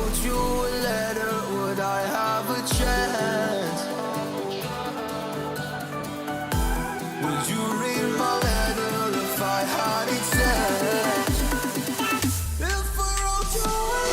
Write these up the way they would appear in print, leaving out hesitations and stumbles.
wrote you a letter, would I have a chance? Would you read my letter if I had it sent? If I wrote you a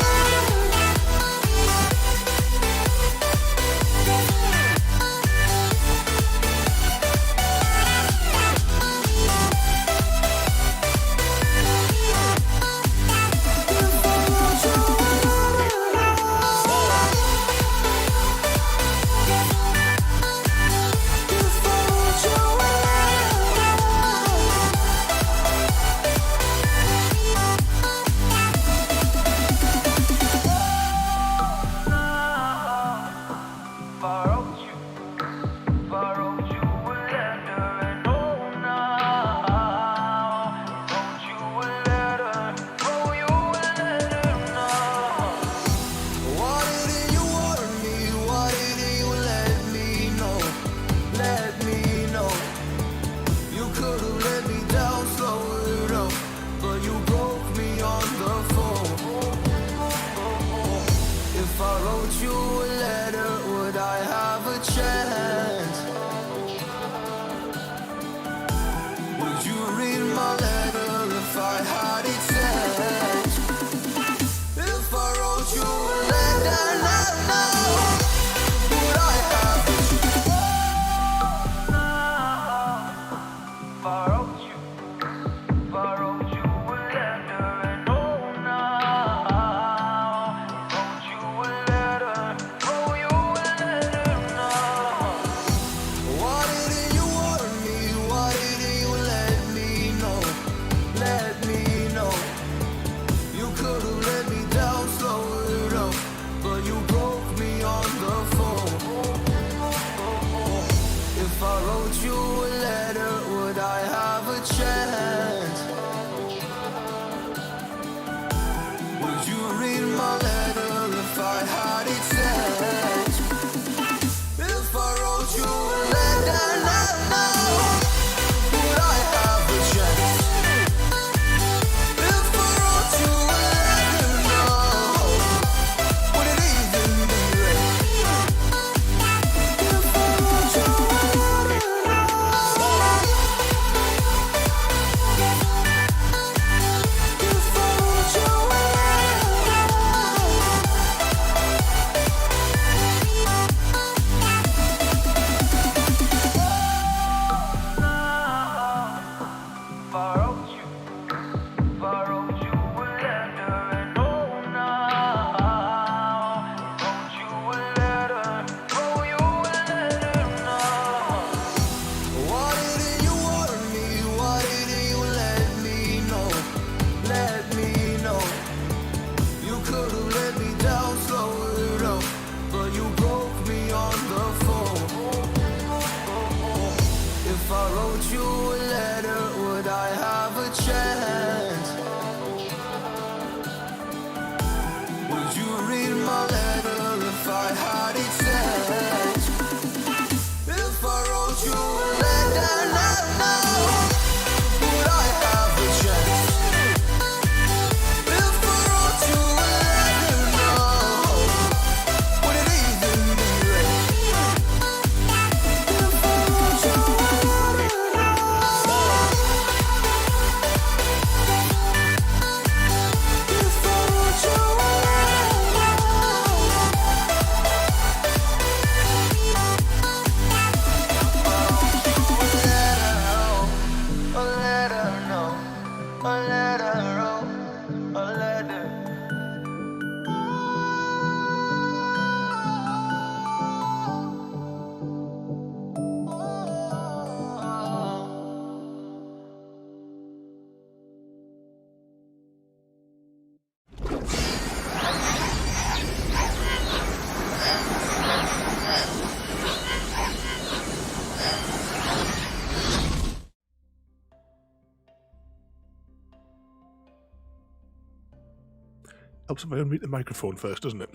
Helps if I unmute the microphone first, doesn't it?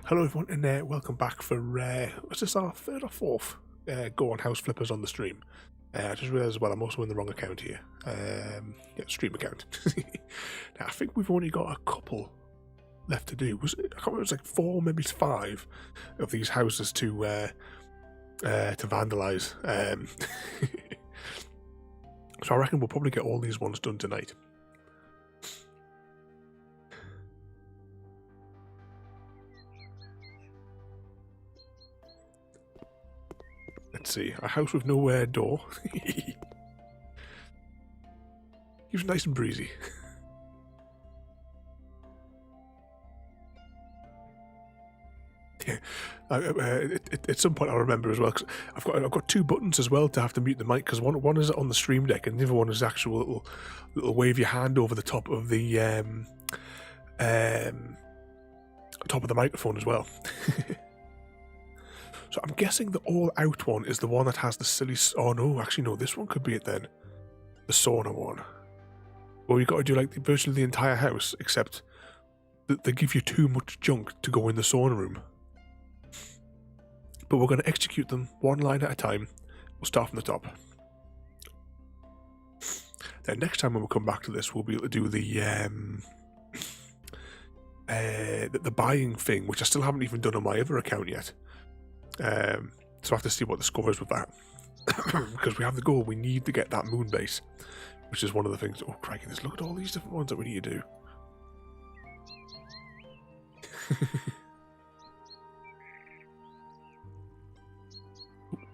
Hello everyone, and welcome back for, what's this, our third or fourth Go on House Flippers on the stream. I just realised as well I'm also in the wrong account here. Yeah, stream account. Now, I think we've only got a couple left to do. I can't remember, it was like 4, maybe 5 of these houses to vandalise. So I reckon we'll probably get all these ones done tonight. Let's see, a house with no door. He was nice and breezy. Yeah, at some point I remember as well, because I've got 2 buttons as well to have to mute the mic, because one is on the stream deck and the other one is actual little wave your hand over the top of the microphone as well. So I'm guessing the all out one is the one that has the silly. Oh no, actually no, this one could be it then. The sauna one, where you got to do like virtually the entire house, except that they give you too much junk to go in the sauna room. But we're going to execute them one line at a time. We'll start from the top. Then next time when we come back to this, we'll be able to do the buying thing, which I still haven't even done on my other account yet. So I have to see what the score is with that. Because we have the goal, we need to get that moon base, which is one of the things. Oh, crikey, look at all these different ones that we need to do.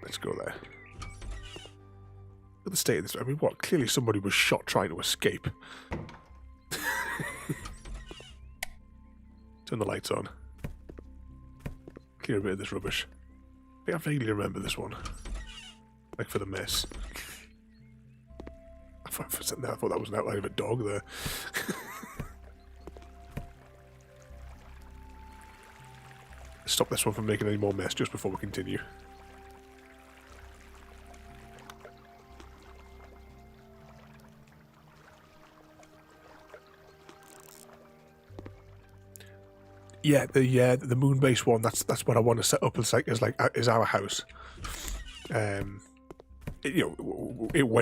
Let's go there. Look at the state of this. I mean, what? Clearly somebody was shot trying to escape. Turn the lights on. Clear a bit of this rubbish. I think I vaguely remember this one. Like for the mess. For a second there, I thought that was an outline of a dog there. Stop this one from making any more mess just before we continue. Yeah, the moon base one. That's what I want to set up as our house. When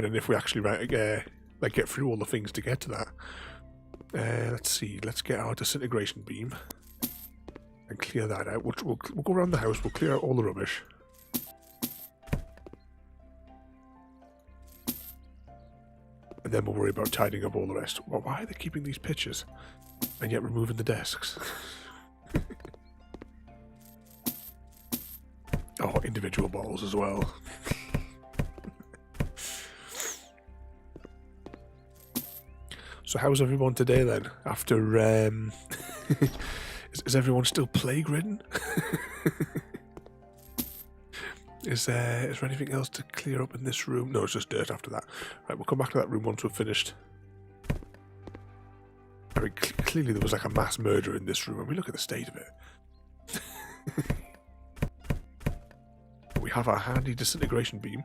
and if we actually get through all the things to get to that. Let's see. Let's get our disintegration beam and clear that out. We'll go around the house. We'll clear out all the rubbish. And then we'll worry about tidying up all the rest. Well, why are they keeping these pictures and yet removing the desks? Oh, individual balls as well. So how's everyone today then? After is everyone still plague ridden? Is there anything else to clear up in this room? No, it's just dirt after that. Right, we'll come back to that room once we're finished. I mean, clearly there was like a mass murder in this room. I mean, look at the state of it. We have our handy disintegration beam.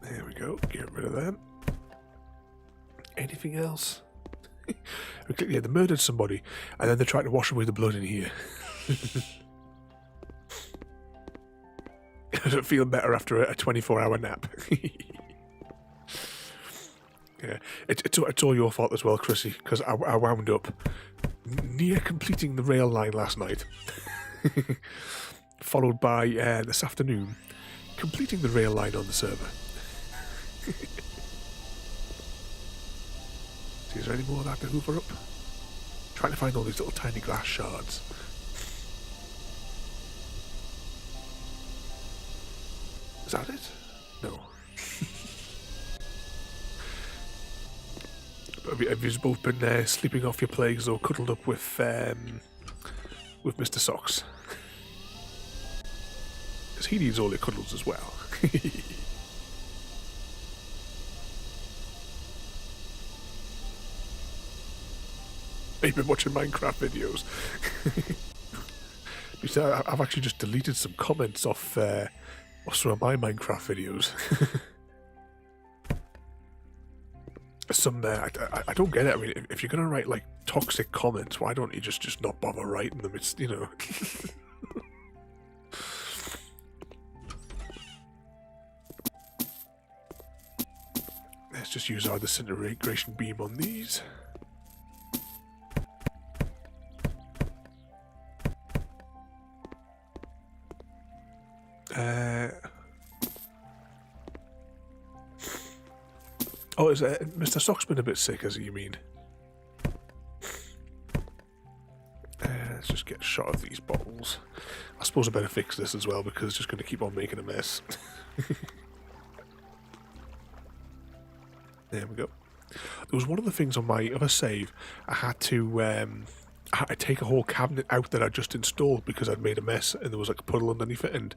There we go. Get rid of them. Anything else? Yeah, they murdered somebody, and then they tried to wash away the blood in here. I don't feel better after a 24-hour nap. Yeah, it's all your fault as well, Chrissy, because I wound up near completing the rail line last night, followed by this afternoon completing the rail line on the server. See, is there any more of that to hoover up? Trying to find all these little tiny glass shards. Is that it? No. Have you both been sleeping off your plagues or cuddled up with Mr. Socks? Because he needs all your cuddles as well. You've been watching Minecraft videos. You see, I've actually just deleted some comments off some of my Minecraft videos. I don't get it. I mean, if you're gonna write like toxic comments, why don't you just not bother writing them? It's, you know. Let's just use our disintegration beam on these. Oh, is Mr. Sock's been a bit sick, as you mean? Let's just get a shot of these bottles. I suppose I better fix this as well because it's just going to keep on making a mess. There we go. There was one of the things on my other save. I had to take a whole cabinet out that I just installed because I'd made a mess and there was like a puddle underneath it, and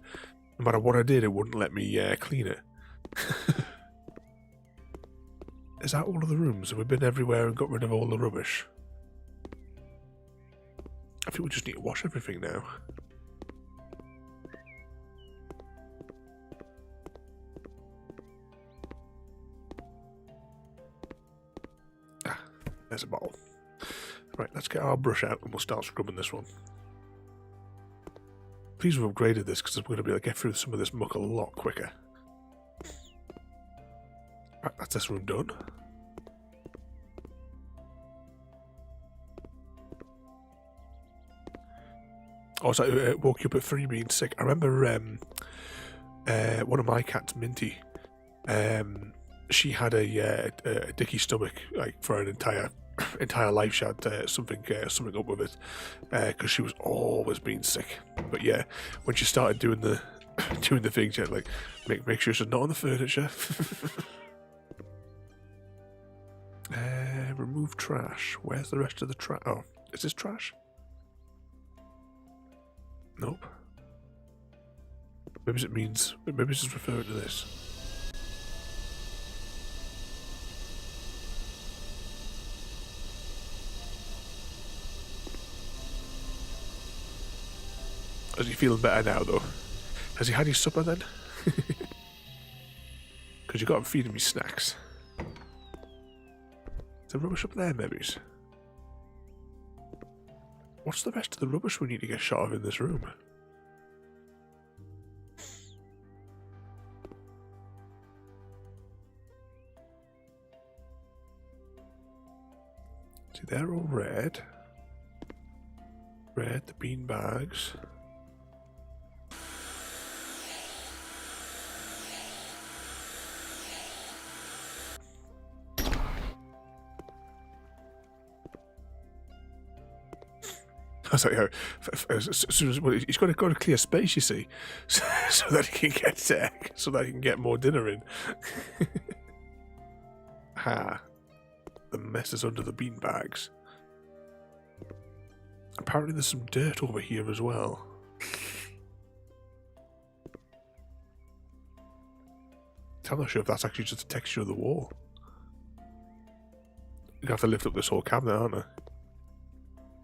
no matter what I did, it wouldn't let me clean it. Is that all of the rooms? Have we been everywhere and got rid of all the rubbish? I think we just need to wash everything now. Ah, there's a bottle. Right, let's get our brush out and we'll start scrubbing this one. Please we've upgraded this because we're going to be able to get through some of this muck a lot quicker. Right, that's this room done. Also, it woke you up at 3 being sick. I remember one of my cats, Minty, she had a dicky stomach like for an entire life. She had something up with it because she was always being sick. But yeah, when she started doing the things, she had like make sure she's not on the furniture. Remove trash. Where's the rest of the trash? Oh, is this trash? Nope. Maybe it means. Maybe it's referring to this. Is he feeling better now, though? Has he had his supper then? Because you got him feeding me snacks. Is there rubbish up there, maybe? What's the rest of the rubbish we need to get shot of in this room? See, they're all red. Red, the bean bags. I was like, as soon as he's got to go to clear space, you see, so that he can get more dinner in. The mess is under the bean bags. Apparently, there's some dirt over here as well. I'm not sure if that's actually just the texture of the wall. You have to lift up this whole cabinet, aren't I?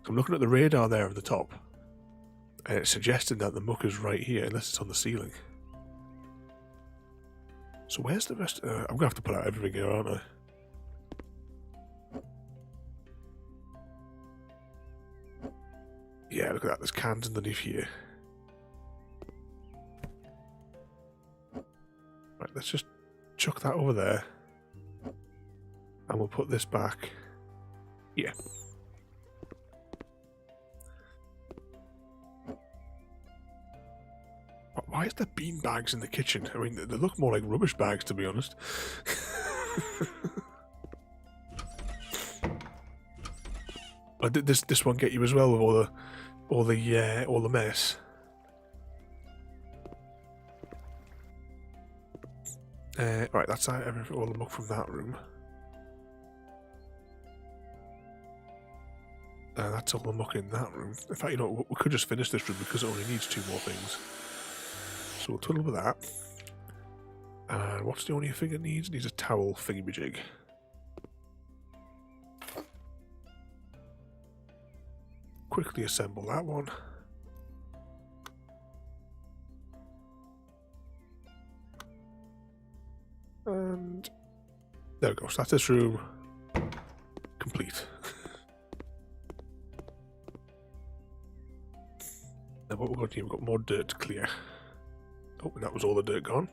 I'm looking at the radar there at the top, and it's suggesting that the muck is right here, unless it's on the ceiling. So where's the rest? I'm going to have to put out everything here, aren't I? Yeah, look at that, there's cans underneath here. Right, let's just chuck that over there, and we'll put this back here. Why is there bean bags in the kitchen? I mean, they look more like rubbish bags, to be honest. Did this one get you as well with all the mess? Right, that's all the muck from that room. That's all the muck in that room. In fact, you know, we could just finish this room because it only needs 2 more things. So we'll twiddle with that. And what's the only thing it needs? It needs a towel thingy-majig. Quickly assemble that one. And there we go. So that's this room complete. Now what we've got here, we've got more dirt to clear. Oh, and that was all the dirt gone.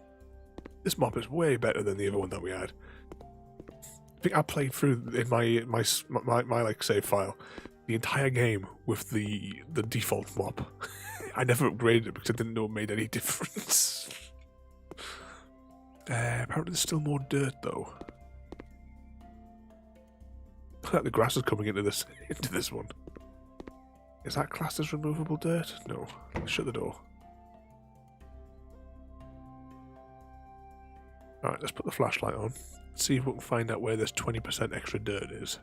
This mop is way better than the other one that we had. think I played through in my like save file the entire game with the default mop. I never upgraded it because I didn't know it made any difference. Apparently there's still more dirt though. Look like the grass is coming into this one. Is that classed as removable dirt? No. Shut the door. Alright, let's put the flashlight on. See if we can find out where this 20% extra dirt is.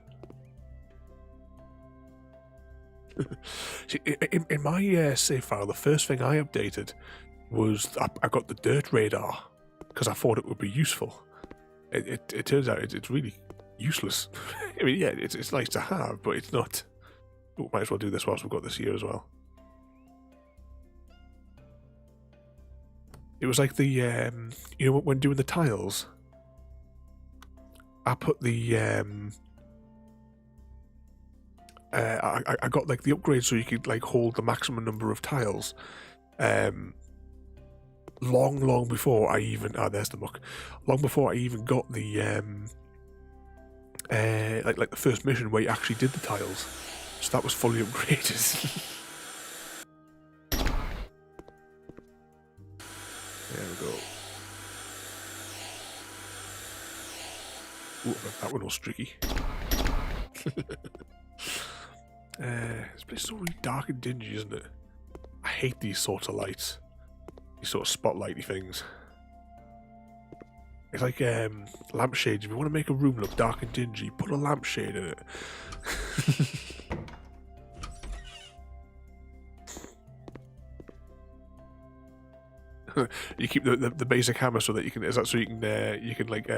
See, in my save file, the first thing I updated was I got the dirt radar because I thought it would be useful. It turns out it's really useless. I mean, yeah, it's nice to have, but it's not. Oh, might as well do this whilst we've got this here as well. It was like the you know, when doing the tiles, I put the I got like the upgrade so you could like hold the maximum number of tiles. Long before I even there's the muck. Long before I even got the like the first mission where you actually did the tiles. So that was fully upgraded. There we go. Ooh, that one was tricky. This place is so really dark and dingy, isn't it? I hate these sorts of lights. These sort of spotlighty things. It's like lampshades. If you want to make a room look dark and dingy, put a lampshade in it. You keep the basic hammer so that you can. Is that so you can like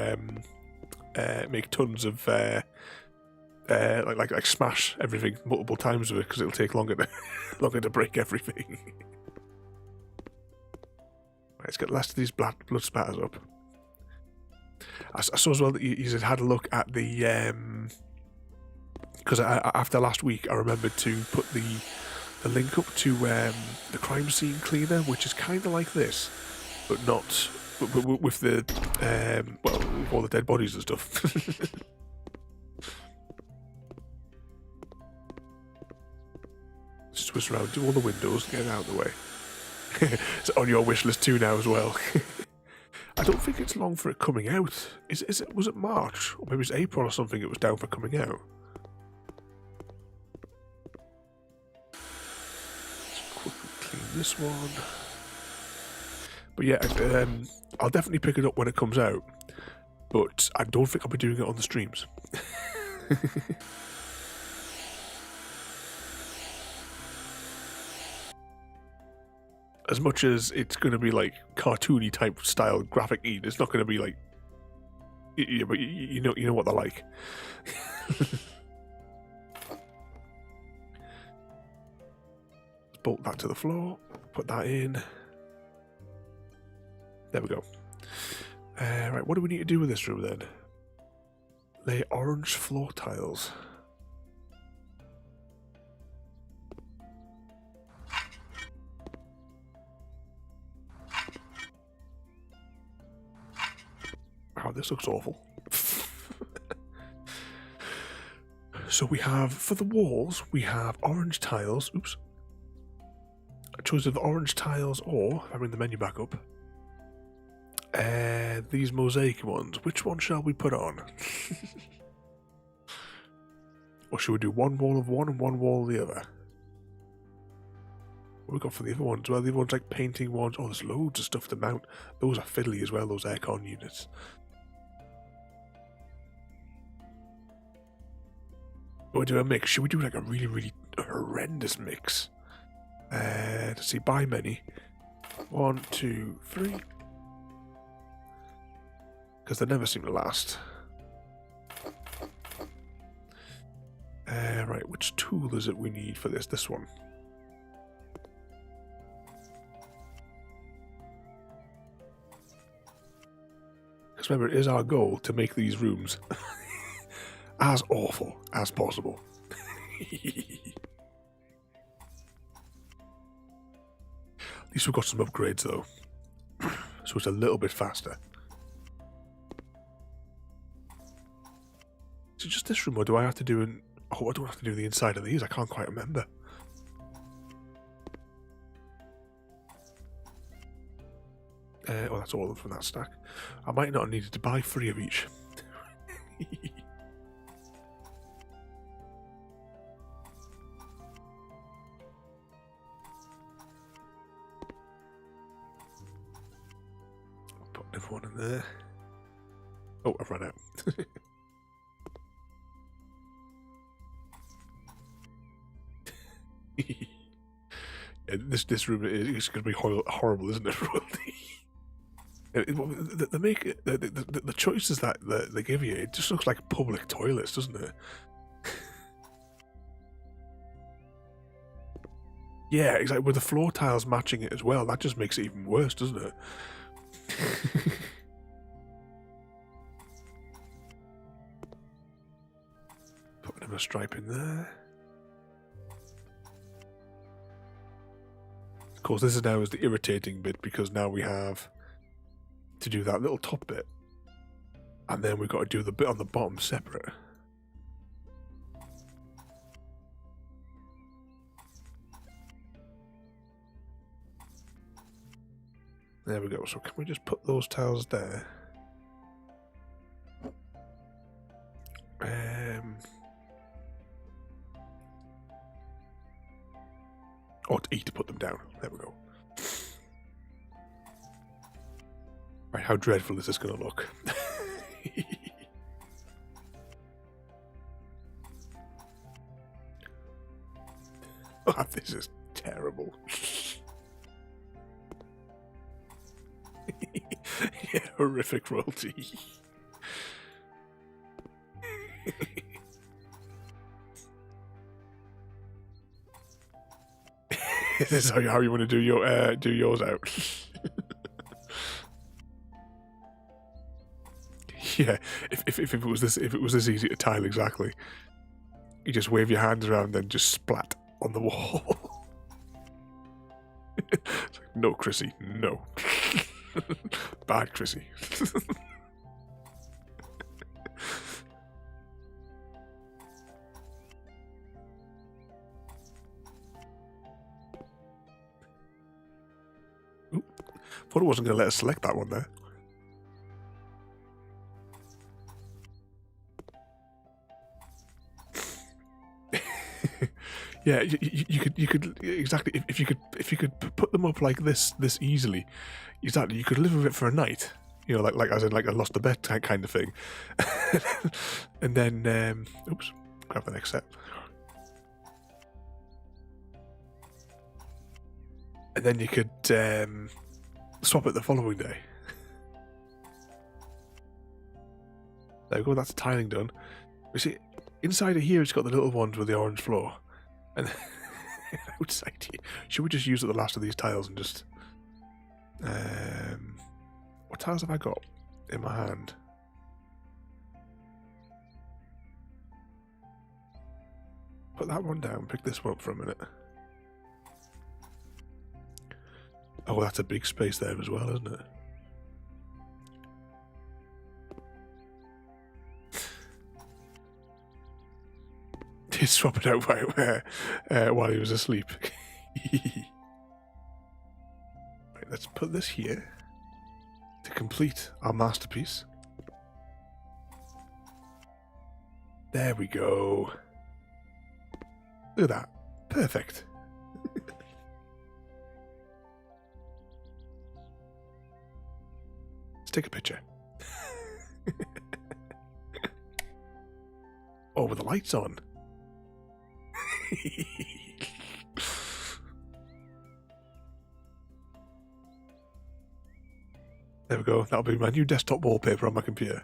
make tons of like smash everything multiple times with it because it'll take longer to break everything. Right, let's get the last of these blood spatters up. I saw as well that you had a look at the because after last week I remembered to put the link up to the crime scene cleaner, which is kind of like this, but not with the well, with all the dead bodies and stuff. Just twist around, do all the windows, get it out of the way. It's on your wish list too now as well. I don't think it's long for it coming out. Was it March? Or maybe it's April or something it was down for coming out. Let's quickly clean this one. But yeah, I'll definitely pick it up when it comes out. But I don't think I'll be doing it on the streams. As much as it's going to be like cartoony type style graphic eat, it's not going to be like, yeah, but you know what they're like. Bolt that to the floor, put that in. There we go. Right, what do we need to do with this room then? Lay orange floor tiles. Wow, this looks awful. So we have, for the walls, we have orange tiles. Oops. A choice of orange tiles or, if I bring the menu back up, these mosaic ones. Which one shall we put on? Or should we do one wall of one and one wall of the other? What we got for the other ones? Well, the other ones like painting ones. Oh, there's loads of stuff to mount. Those are fiddly as well, those aircon units. We'll do a mix. Should we do like a really, really horrendous mix? Let's see, buy many. 1, 2, 3. Because they never seem to last. Right, which tool is it we need for this? This one. Because remember, it is our goal to make these rooms as awful as possible. At least we've got some upgrades though, so it's a little bit faster. it just this room, or do I have to do an... Oh, I don't have to do the inside of these. I can't quite remember. Oh, that's all of them from that stack. I might not have needed to buy 3 of each. Put everyone in there. Oh, I've run out. Yeah, this room is going to be horrible, isn't it? They make it, the choices that they give you, it just looks like public toilets, doesn't it? Yeah, exactly. With the floor tiles matching it as well, that just makes it even worse, doesn't it? Putting a stripe in there. Of course, this is now the irritating bit, because now we have to do that little top bit, and then we've got to do the bit on the bottom separate. There we go. So can we just put those tiles there? Or to E to put them down. There we go. Right, how dreadful is this going to look? Oh, this is terrible. Yeah, horrific royalty. This is how you want to do your do yours out. Yeah, if it was this easy to tile exactly, you just wave your hands around and just splat on the wall. It's like, no, Chrissy, no. Bad Chrissy. Oop. Thought it wasn't going to let us select that one there. Yeah, you could exactly, if you could put them up like this easily, exactly, you could live with it for a night, you know, like as in like a lost the bet kind of thing. And then oops, grab the next set, and then you could swap it the following day. There we go, that's tiling done. You see, inside of here it's got the little ones with the orange floor. And outside here, should we just use the last of these tiles and just... what tiles have I got in my hand? Put that one down, pick this one up for a minute. Oh, that's a big space there as well, isn't it? He'd swap it out while he was asleep. Right, let's put this here to complete our masterpiece. There we go. Look at that. Perfect. Let's take a picture. Oh, with the lights on. There we go. That'll be my new desktop wallpaper on my computer.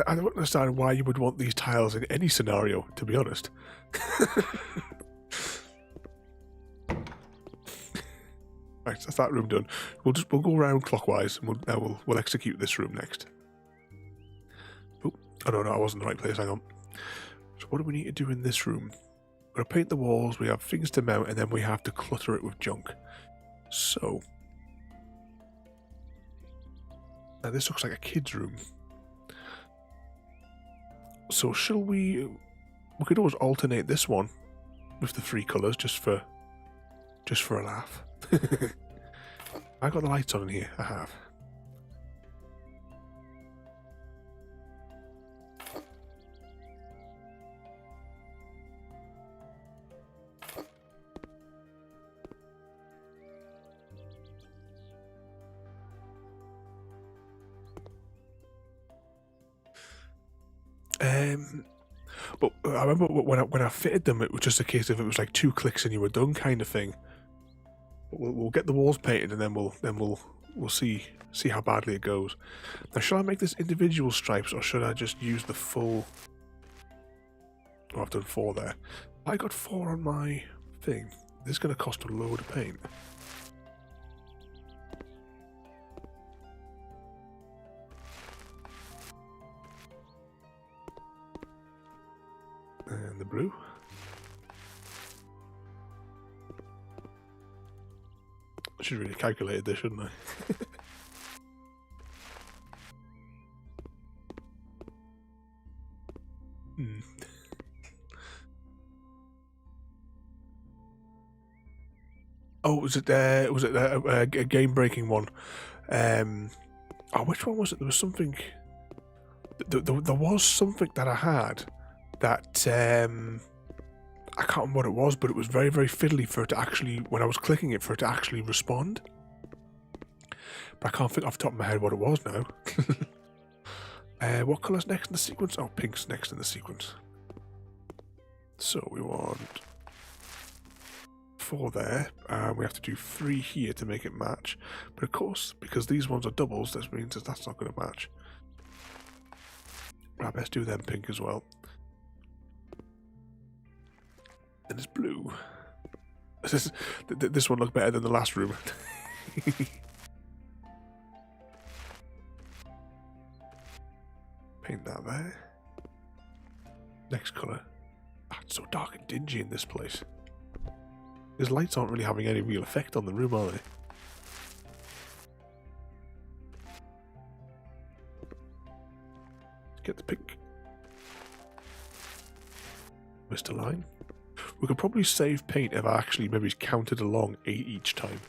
I don't understand why you would want these tiles in any scenario, to be honest. Right, that's that room done. We'll go around clockwise, and we'll execute this room next. Oh no, I wasn't in the right place. Hang on. So what do we need to do in this room? We're going to paint the walls, we have things to mount, and then we have to clutter it with junk. So, now this looks like a kid's room. So shall we could always alternate this one with the 3 colours just for a laugh. I got the lights on in here, I have. But I remember when I fitted them, it was just a case of it was like 2 clicks and you were done kind of thing. But we'll get the walls painted and then we'll see how badly it goes. Now, shall I make this individual stripes or should I just use the full? Oh, I've done 4 there. I got 4 on my thing. This is going to cost a load of paint. And the blue. I should really calculate this, shouldn't I? Oh, was it a game-breaking one? Oh, which one was it? There was something. There was something that I had that I can't remember what it was, but it was very, very fiddly for it to actually, when I was clicking it, for it to actually respond. But I can't think off the top of my head what it was now. What colour's next in the sequence? Oh, pink's next in the sequence. So we want 4 there. We have to do 3 here to make it match. But of course, because these ones are doubles, this means that that's not going to match. Right, let's do them pink as well. And it's blue. This one looked better than the last room. Paint that there. Next colour. Ah, it's so dark and dingy in this place. These lights aren't really having any real effect on the room, are they? Let's get the pink. Missed a line. We could probably save paint if I actually maybe counted along 8 each time.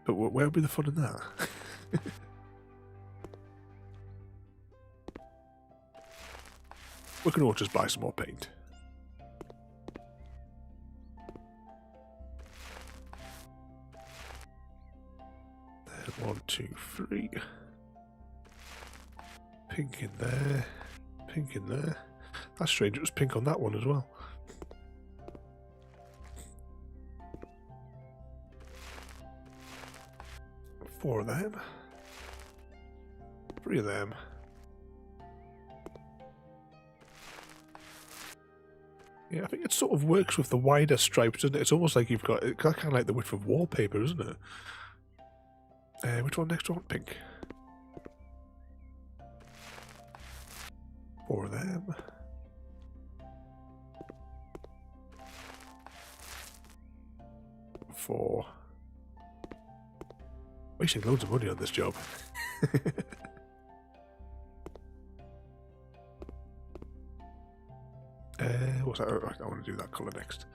But where would be the fun in that? We can all just buy some more paint. Then 1, 2, 3. Pink in there. Pink in there. That's strange, it was pink on that one as well. Four of them. 3 of them. Yeah, I think it sort of works with the wider stripes, doesn't it? It's almost like you've got kind of like the width of wallpaper, isn't it? Which one next? One pink. 4 of them. Four. Wasting loads of money on this job. What's that? I want to do that colour next.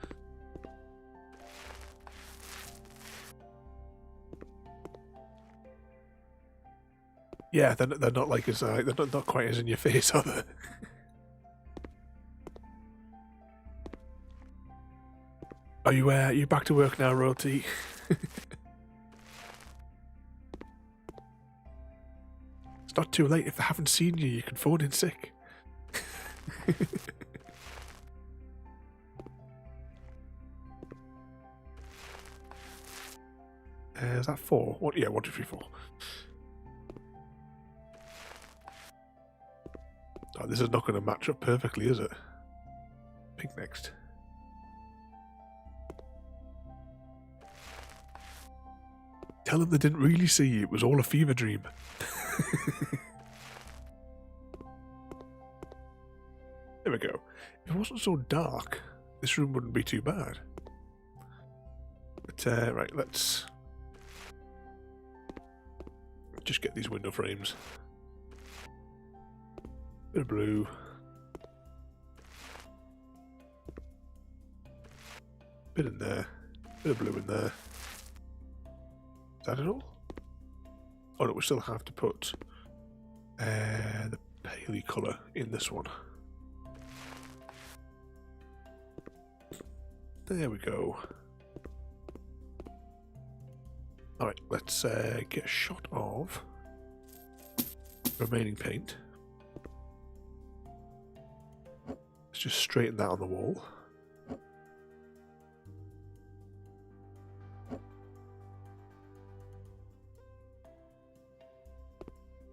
Yeah, they're not like as they're not quite as in your face, are they? Are you back to work now, Royalty? It's not too late. If they haven't seen you, you can phone in sick. Is that 4? What? Yeah, 1, 2, 3, 4. Oh, this is not going to match up perfectly, is it? Pink next. Tell them they didn't really see you. It was all a fever dream. There we go. If it wasn't so dark, this room wouldn't be too bad. But, right, let's just get these window frames. Bit of blue. Bit in there. Bit of blue in there. Is that it all? Oh no, we still have to put the paley colour in this one. There we go. Alright, let's get a shot of remaining paint. Let's just straighten that on the wall.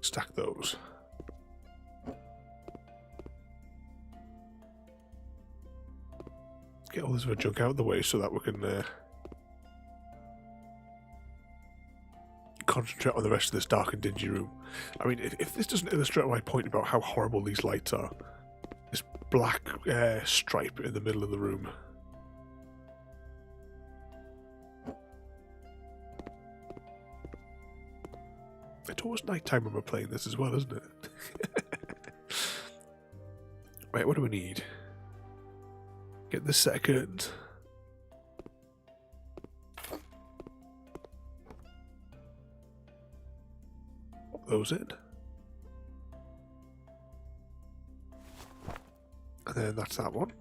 Stack those. Get all this other junk out of the way so that we can concentrate on the rest of this dark and dingy room. I mean, if this doesn't illustrate my point about how horrible these lights are, this black stripe in the middle of the room. It's always nighttime when we're playing this as well, isn't it? Right, what do we need? Get this set of curtains. Pop those in. And then that's that one.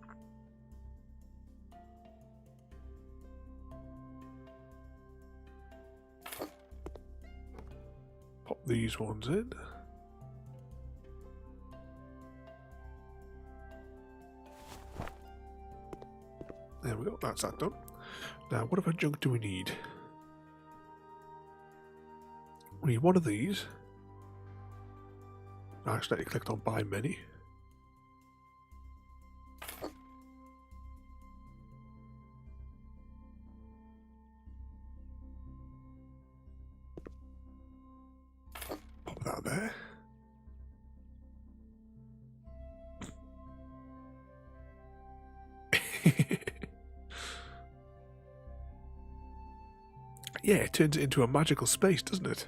Pop these ones in. There we go, that's that done. Now, what other junk do we need? We need one of these. I accidentally clicked on buy many. Pop that there. Yeah, it turns it into a magical space, doesn't it?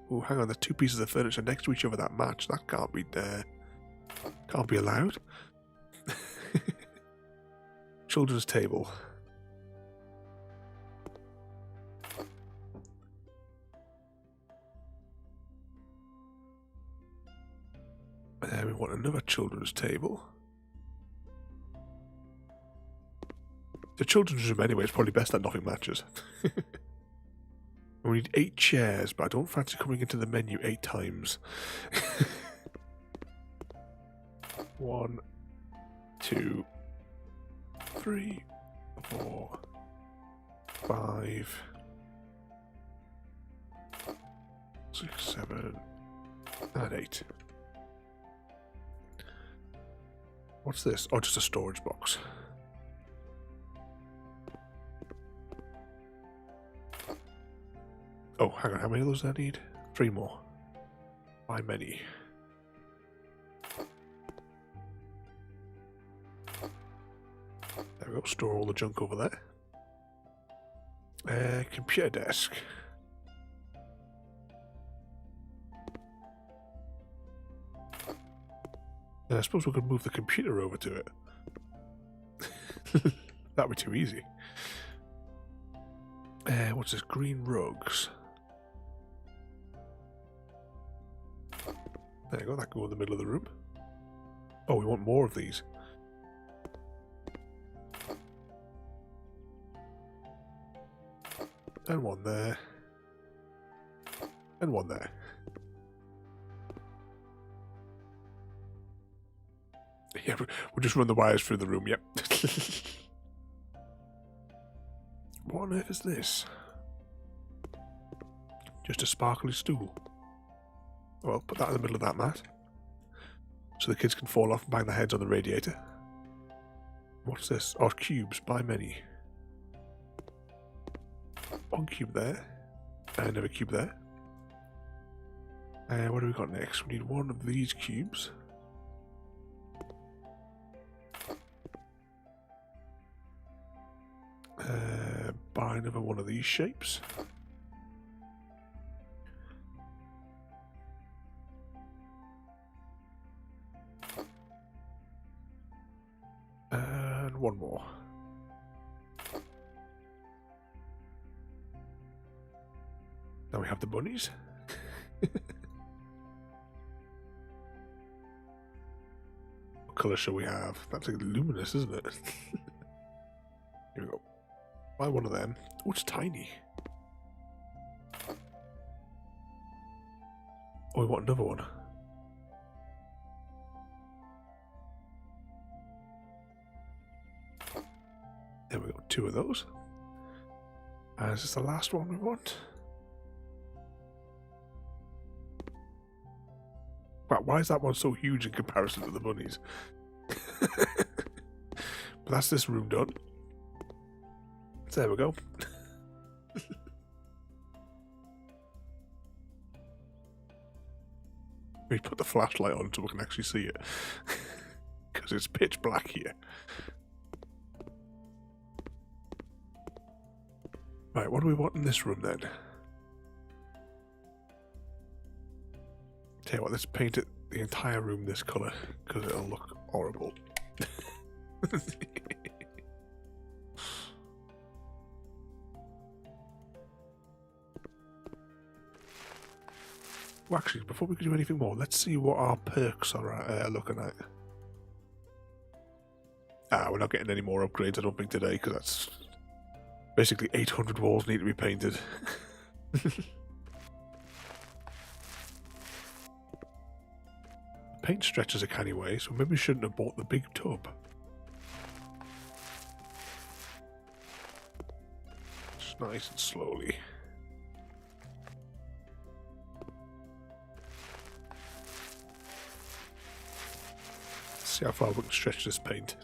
Oh, hang on, there's two pieces of furniture next to each other that match. That can't be there. Can't be allowed. Children's table. And then we want another children's table. The children's room anyway, it's probably best that nothing matches. We need 8 chairs, but I don't fancy coming into the menu 8 times. 1, 2, 3, 4, 5, 6, 7, and 8. What's this? Oh, just a storage box. Oh, hang on, how many of those do I need? 3 more. By many. There we go, store all the junk over there. Computer desk. I suppose we could move the computer over to it. That'd be too easy. What's this? Green rugs. There you go, that can go in the middle of the room. Oh, we want more of these. And one there. And one there. Yeah, we'll just run the wires through the room, yep. What on earth is this? Just a sparkly stool. Well, put that in the middle of that mat. So the kids can fall off and bang their heads on the radiator. What's this? Oh, cubes, buy many. 1 cube there. And another cube there. What do we got next? We need 1 of these cubes. another one of these shapes. And one more. Now we have the bunnies. What colour shall we have? That's like luminous, isn't it? Here we go. Buy one of them. Oh, it's tiny. Oh, we want another one. There we go, 2 of those. And is this the last one we want? Wow, why is that one so huge in comparison to the bunnies? But that's this room done. So there we go. We put the flashlight on so we can actually see it. Because it's pitch black here. Right, what do we want in this room then? Tell you what, let's paint it the entire room this colour, because it'll look horrible. Well, actually, before we can do anything more, let's see what our perks are looking at. We're not getting any more upgrades, I don't think, today, because that's basically 800 walls need to be painted. Paint stretches a canny way, so maybe we shouldn't have bought the big tub. Just nice and slowly. See how far we can stretch this paint.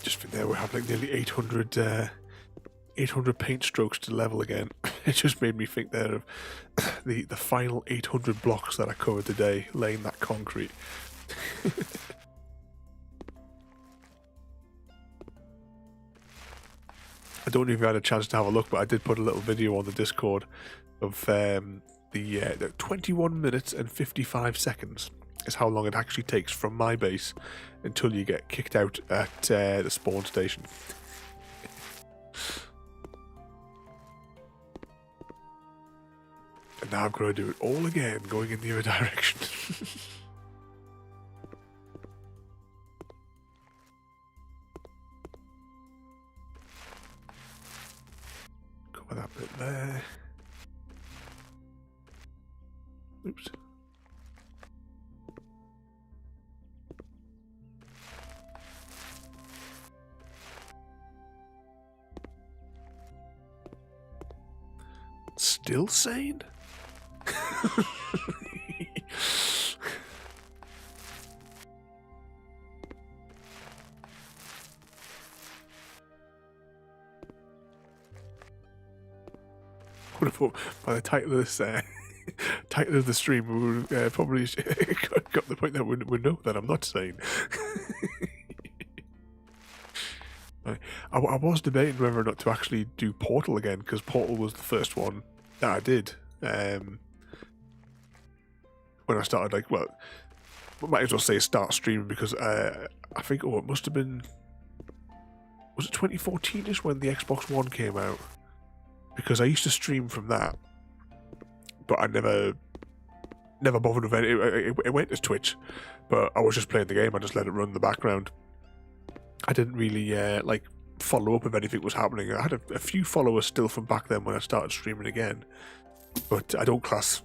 Just think there we have like nearly 800 paint strokes to level again. It just made me think there of the final 800 blocks that I covered today, laying that concrete. I don't know if you had a chance to have a look, but I did put a little video on the Discord of the 21 minutes and 55 seconds is how long it actually takes from my base until you get kicked out at the spawn station. And now I'm going to do it all again, going in the other direction. Cover that bit there. Oops. Still sane? Would have thought by the title of this title of the stream we would probably got the point that we know that I'm not sane. I was debating whether or not to actually do Portal again, because Portal was the first one that I did. When I started, like, well, I might as well say start streaming, because I think, it must have been, was it 2014ish when the Xbox One came out? Because I used to stream from that, but I never bothered with it. It went as Twitch, but I was just playing the game. I just let it run in the background. I didn't really like follow up if anything was happening. I had a few followers still from back then when I started streaming again, but I don't class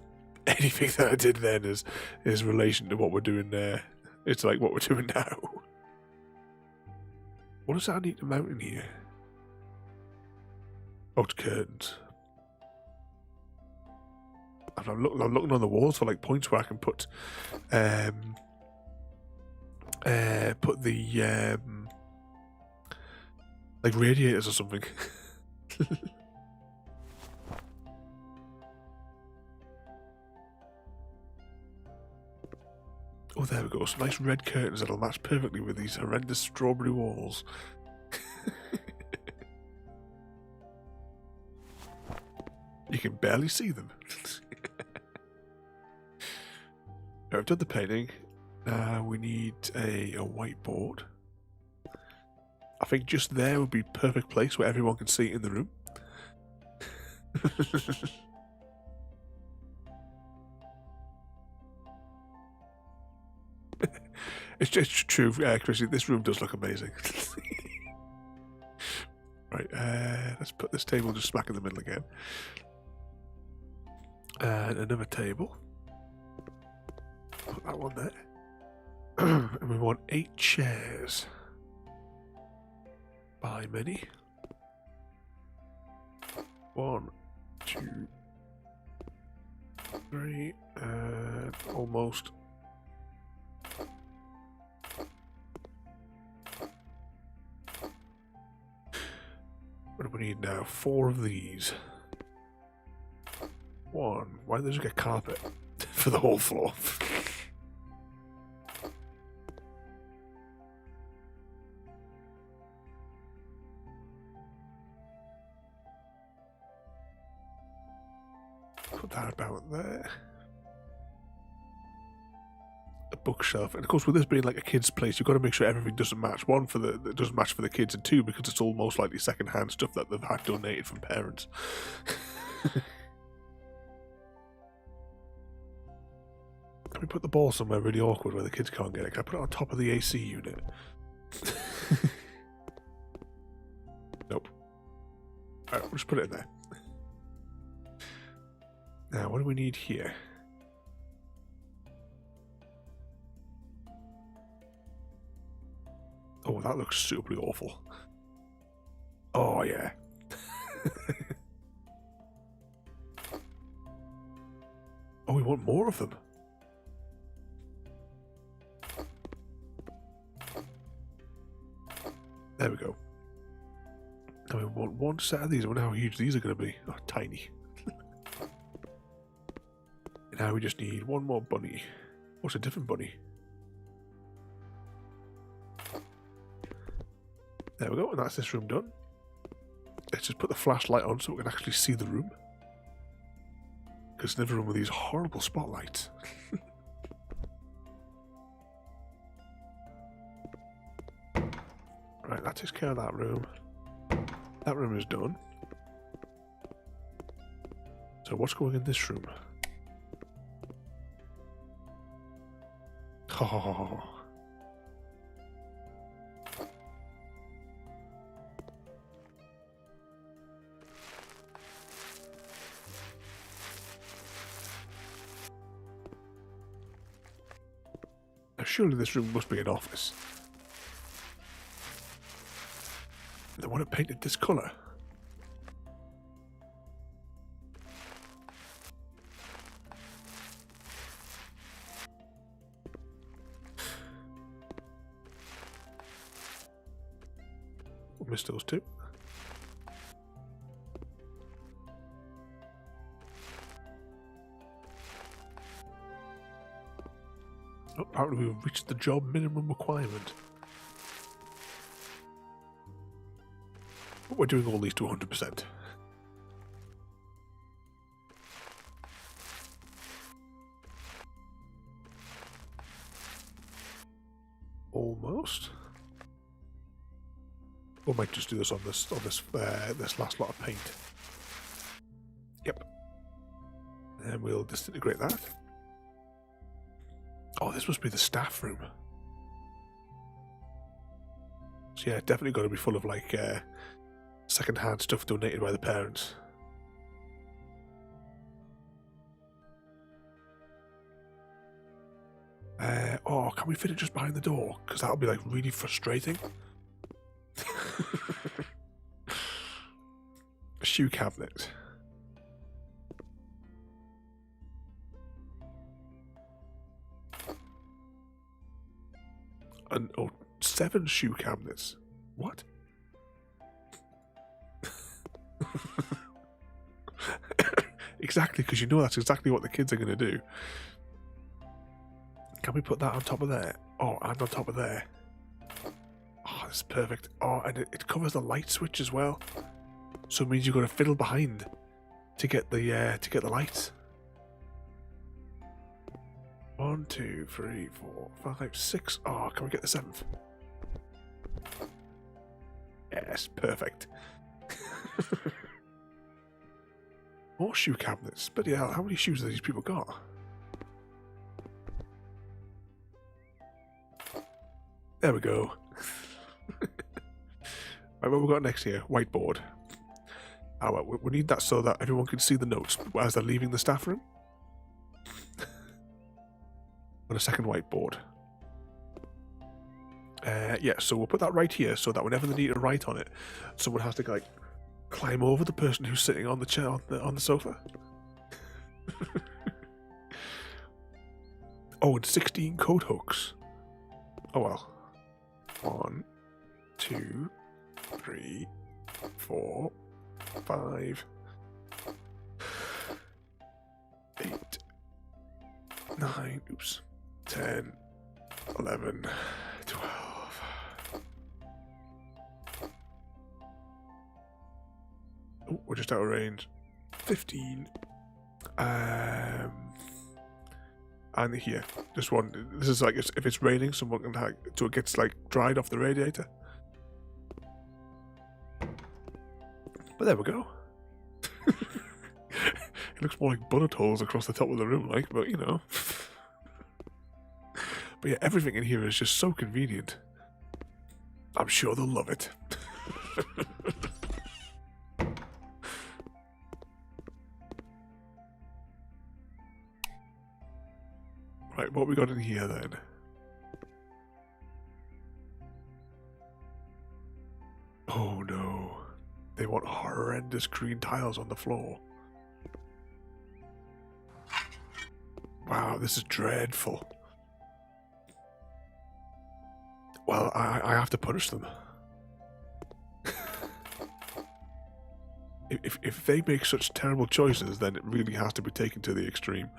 anything that I did then as relation to what we're doing there. It's like what we're doing now. What does that need to mount in here? Oh, it's curtains. I'm looking on the walls for like points where I can put the like radiators or something. Oh, there we go. Some nice red curtains that'll match perfectly with these horrendous strawberry walls. You can barely see them. I've done the painting. We need a whiteboard. I think just there would be perfect place where everyone can see it in the room. It's just true, Chrissy. This room does look amazing. Right, let's put this table just smack in the middle again. And another table. Put that one there. And we want 8 chairs. By many. 1, 2, 3, and almost. What do we need now? 4 of these. 1. Why don't they just get carpet for the whole floor? Put that about there. A bookshelf, and of course, with this being like a kid's place, you've got to make sure everything doesn't match. 1, it doesn't match for the kids, and 2, because it's all most likely second-hand stuff that they've had donated from parents. Can we put the ball somewhere really awkward where the kids can't get it? Can I put it on top of the AC unit? Nope. Alright, we'll just put it in there. Now, what do we need here? Oh, that looks super awful. Oh, yeah. Oh, we want more of them. There we go. Now we want 1 set of these. I wonder how huge these are going to be. Oh, tiny. And now we just need 1 more bunny. What's a different bunny? There we go, and that's this room done. Let's just put the flashlight on so we can actually see the room. Because it's never room with these horrible spotlights. Right, that takes care of that room. That room is done. So what's going in this room? Oh. Now surely this room must be an office. They want it painted this colour. We'll miss those 2. Oh, apparently we've reached the job minimum requirement. But we're doing all these to 100%. Almost. We might just do this on this last lot of paint. Yep. And we'll disintegrate that. Oh, this must be the staff room. So yeah, definitely got to be full of like second-hand stuff donated by the parents. Oh, can we fit it just behind the door? Because that'll be like really frustrating. A shoe cabinet. And 7 shoe cabinets. What? Exactly, because you know that's exactly what the kids are going to do. Can we put that on top of there? Oh, and on top of there. Oh, this is perfect. Oh, and it covers the light switch as well. So it means you've got to fiddle behind to get the lights. 1, 2, 3, 4, 5, 6. Oh, can we get the 7th? Yes, perfect. More shoe cabinets. But yeah, how many shoes have these people got? There we go. Right, what we got next here? Whiteboard. Oh, well, we need that so that everyone can see the notes as they're leaving the staff room. And a second whiteboard. Yeah, so we'll put that right here so that whenever they need to write on it, someone has to like climb over the person who's sitting on the chair on the sofa. Oh, and 16 coat hooks. Oh well. 1, 2, 3, 4, 5, 8, 9, oops, 10, 11, 12. Oh, we're just out of range. 15. And here, just one. This is like if it's raining, someone can have, so it gets like dried off the radiator. But there we go. It looks more like bullet holes across the top of the room, like, but you know. But yeah, everything in here is just so convenient. I'm sure they'll love it. Right, what we got in here then? Oh no. They want horrendous green tiles on the floor. Wow, this is dreadful. Well, I have to punish them. If they make such terrible choices, then it really has to be taken to the extreme.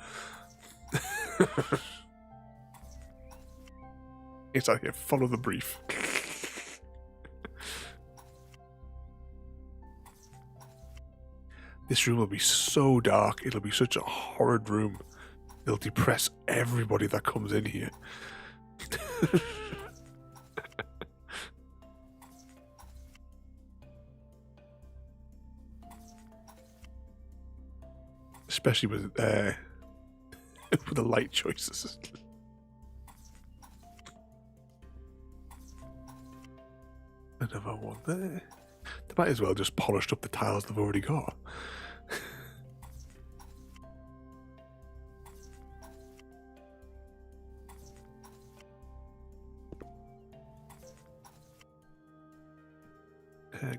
It's out here, follow the brief. This room will be so dark, it'll be such a horrid room. It'll depress everybody that comes in here. Especially with the light choices. Another one there. They might as well just polished up the tiles they've already got.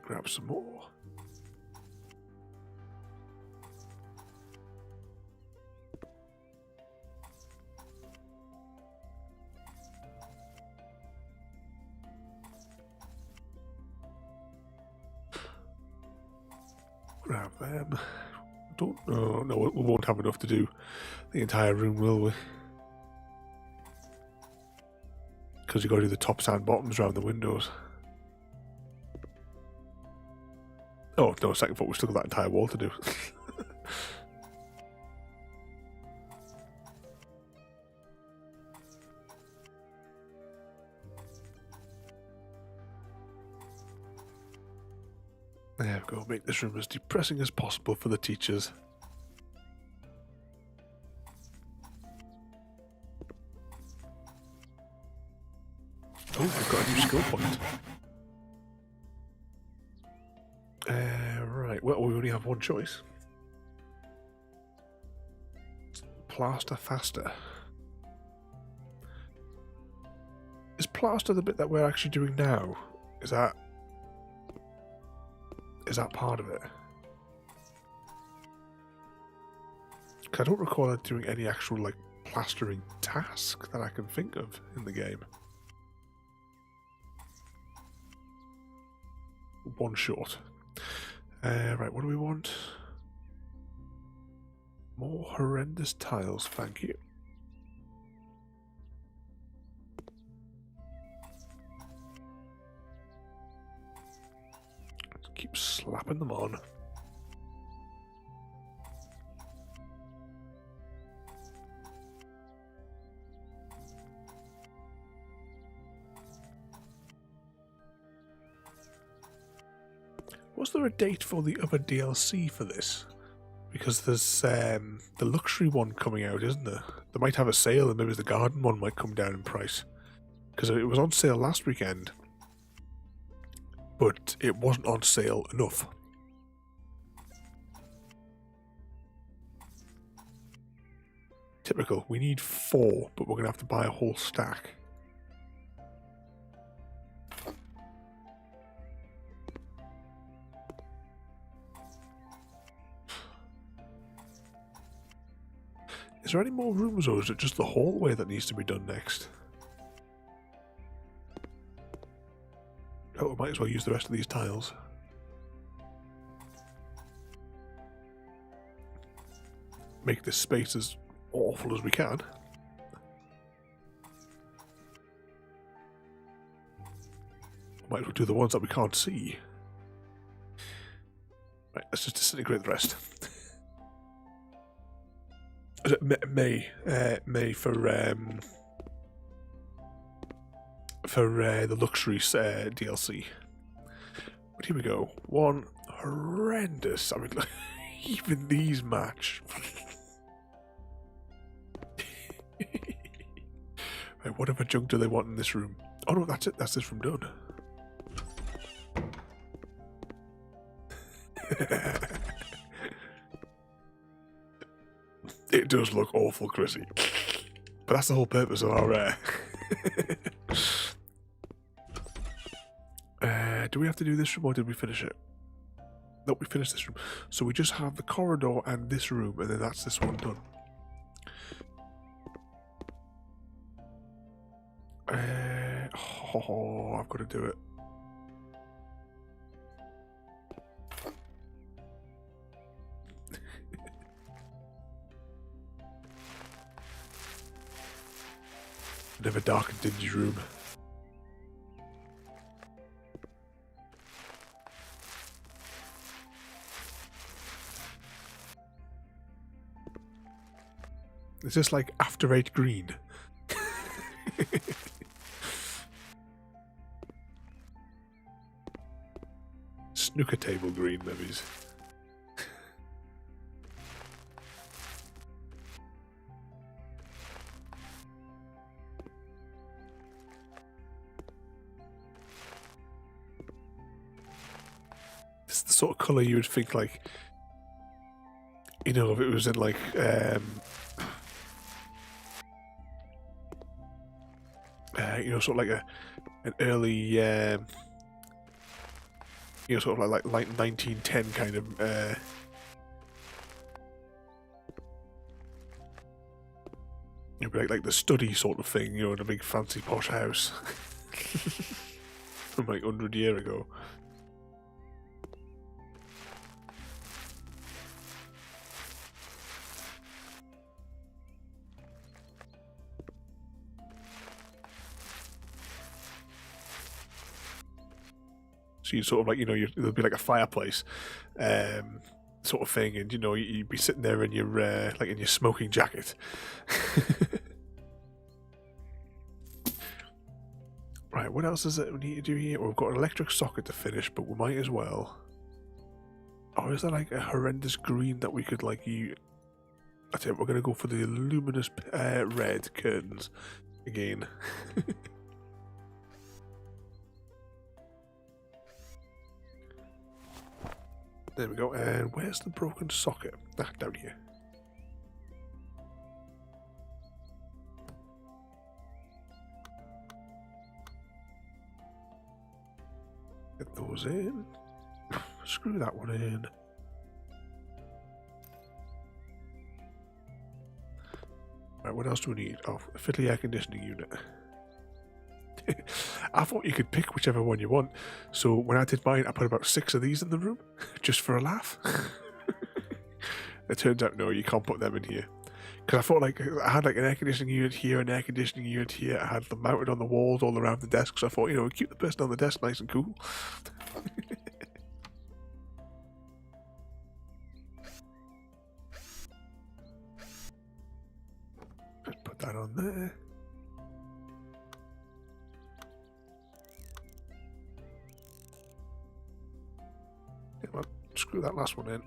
Grab some more. Grab them. Don't know. No, we won't have enough to do the entire room, will we? Because you've got to do the tops and bottoms around the windows. Oh, no, second thought, we've still got that entire wall to do. There we go, make this room as depressing as possible for the teachers. Oh, we've got a new skill point. Right, well, we only have one choice. Plaster faster. Is plaster the bit that we're actually doing now? Is that part of it? Because I don't recall doing any actual like plastering task that I can think of in the game. One short. Right, what do we want? More horrendous tiles, thank you. Slapping them on. Was there a date for the other DLC for this? Because there's the luxury one coming out, isn't there? They might have a sale, and maybe the garden one might come down in price. Because it was on sale last weekend, but it wasn't on sale enough. Typical. We need 4, but we're going to have to buy a whole stack. Is there any more rooms, or is it just the hallway that needs to be done next? Oh, we might as well use the rest of these tiles. Make this space as awful as we can. Might as well do the ones that we can't see. Right, let's just disintegrate the rest. Is it May for the luxury DLC? But here we go. One horrendous. I mean, like, even these match. Right, whatever junk do they want in this room? Oh no, that's it. That's this room done. It does look awful, Chrissy. But that's the whole purpose of our... do we have to do this room, or did we finish it? Nope, we finished this room. So we just have the corridor and this room, and then that's this one done. Oh, I've got to do it. Never dark and dingy room. Is this like After 8 green? Snooker table green, maybe. This is the sort of colour you would think, like, you know, if it was in like you know, sort of like an early you know, sort of like 1910 kind of it'd be like the study sort of thing, you know, in a big fancy posh house from like 100 years ago. So you sort of like, you know, there'll be like a fireplace sort of thing, and you know, you'd be sitting there in your like in your smoking jacket. Right, what else is it we need to do here? Well, we've got an electric socket to finish, but we might as well. Or is there like a horrendous green that we could like use? I tell you, we're gonna go for the luminous red curtains again. There we go. And where's the broken socket? Ah, down here. Get those in. Screw that one in. Right, what else do we need? Oh, a fiddly air conditioning unit. I thought you could pick whichever one you want. So when I did mine, I put about 6 of these in the room, just for a laugh. It turns out, no, you can't put them in here. Because I thought like I had like an air conditioning unit here, an air conditioning unit here. I had them mounted on the walls all around the desk. So I thought, you know, keep the person on the desk nice and cool. that on there. Yeah, well, screw that last one in.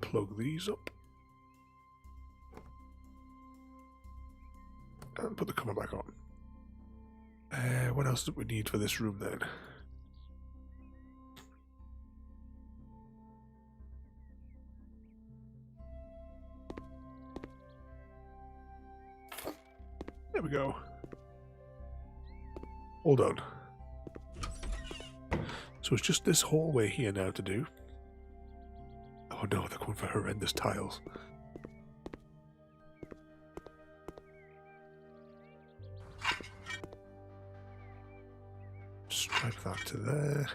Plug these up. And put the cover back on. What else do we need for this room then? There we go. All done. So it's just this hallway here now to do. Oh no, they're going for horrendous tiles. Stripe that to there.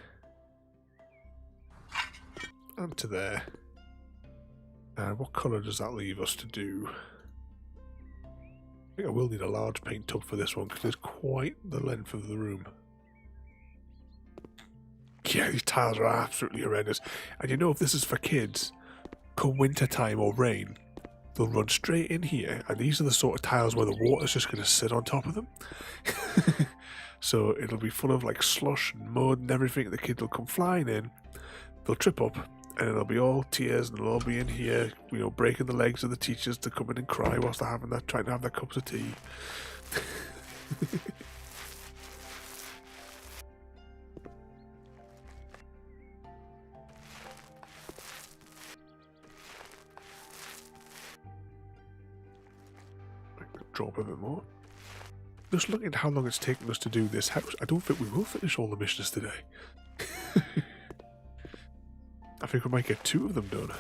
And to there. And what colour does that leave us to do? I think I will need a large paint tub for this one because it's quite the length of the room. Yeah, these tiles are absolutely horrendous. And you know, if this is for kids, come winter time or rain, they'll run straight in here. And these are the sort of tiles where the water's just going to sit on top of them. So it'll be full of like slush and mud and everything. The kids will come flying in, they'll trip up, and it'll be all tears, and they'll all be in here, you know, breaking the legs of the teachers to come in and cry whilst they're having that, trying to have their cups of tea. Drop a bit more. Just looking at how long it's taken us to do this house, I don't think we will finish all the missions today. I think we might get 2 of them done.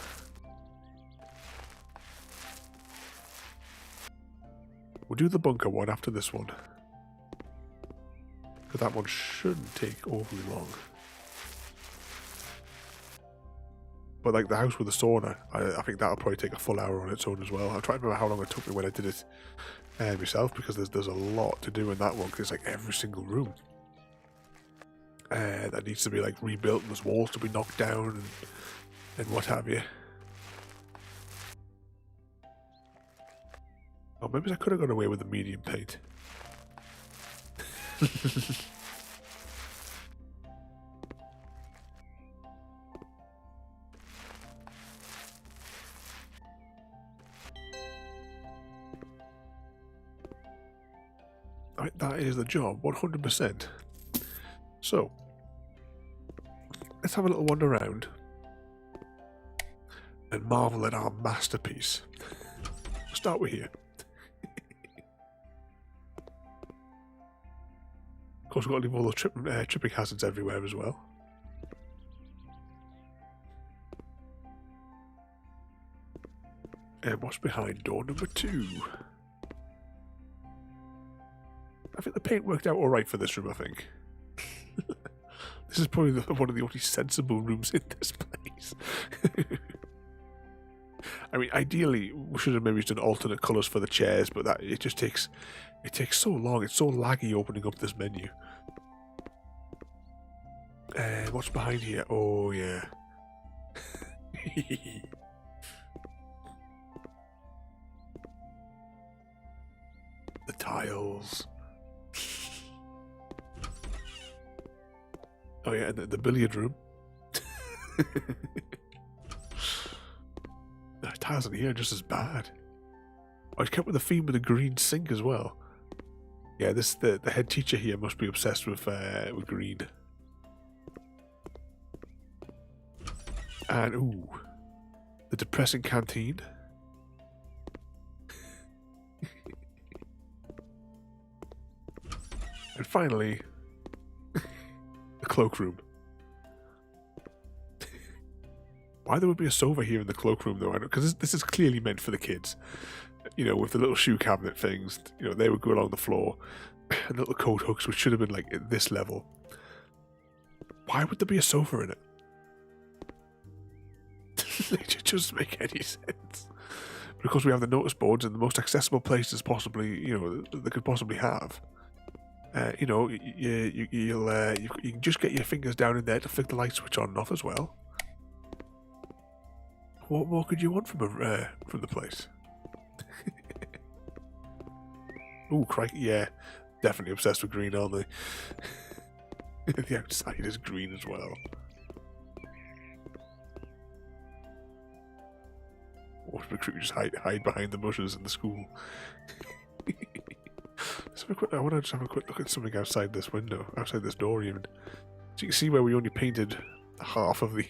We'll do the bunker one after this one. Because that one shouldn't take overly long. But like the house with the sauna, I think that'll probably take a full hour on its own as well. I'm trying to remember how long it took me when I did it myself, because there's a lot to do in that one, because it's like every single room that needs to be like rebuilt, and there's walls to be knocked down and what have you. Oh, maybe I could have got away with the medium paint. Right, that is the job, 100%. So, let's have a little wander around and marvel at our masterpiece. We'll start with here. Of course, we've got to leave all the tripping hazards everywhere as well. And what's behind door number 2? I think the paint worked out alright for this room, I think. This is probably one of the only sensible rooms in this place. I mean, ideally, we should have maybe done alternate colours for the chairs, but that it takes so long. It's so laggy opening up this menu. And what's behind here? Oh, yeah. The tiles. Oh yeah, and the billiard room. The tiles in here are just as bad. I kept with the theme with the green sink as well. Yeah, the head teacher here must be obsessed with green. And ooh, the depressing canteen. And finally, the cloakroom. Why there would be a sofa here in the cloakroom though? I know, because this is clearly meant for the kids. You know, with the little shoe cabinet things, you know, they would go along the floor. And little coat hooks, which should have been like at this level. Why would there be a sofa in it? It doesn't make any sense. because we have the notice boards in the most accessible places possibly, they could possibly have. You can just get your fingers down in there to flick the light switch on and off as well. What more could you want from the place? Ooh, crikey, yeah. Definitely obsessed with green, aren't they? The outside is green as well. Or recruit just hide behind the bushes in the school. I want to just have a quick look at something outside this window, outside this door even. So you can see where we only painted half of the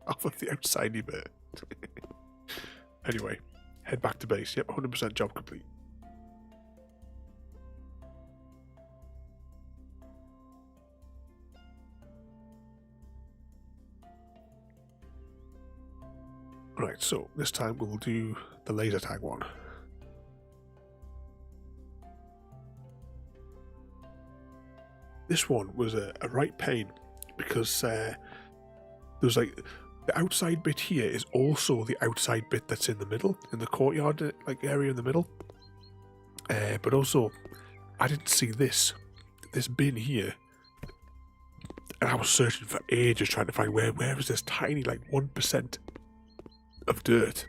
outsidey bit. Anyway, head back to base. Yep, 100% job complete. Right, so this time we'll do the laser tag one. This one was a right pain because there's like the outside bit here is also the outside bit that's in the middle, in the courtyard area in the middle. But also, I didn't see this bin here, and I was searching for ages trying to find where is this tiny 1% of dirt.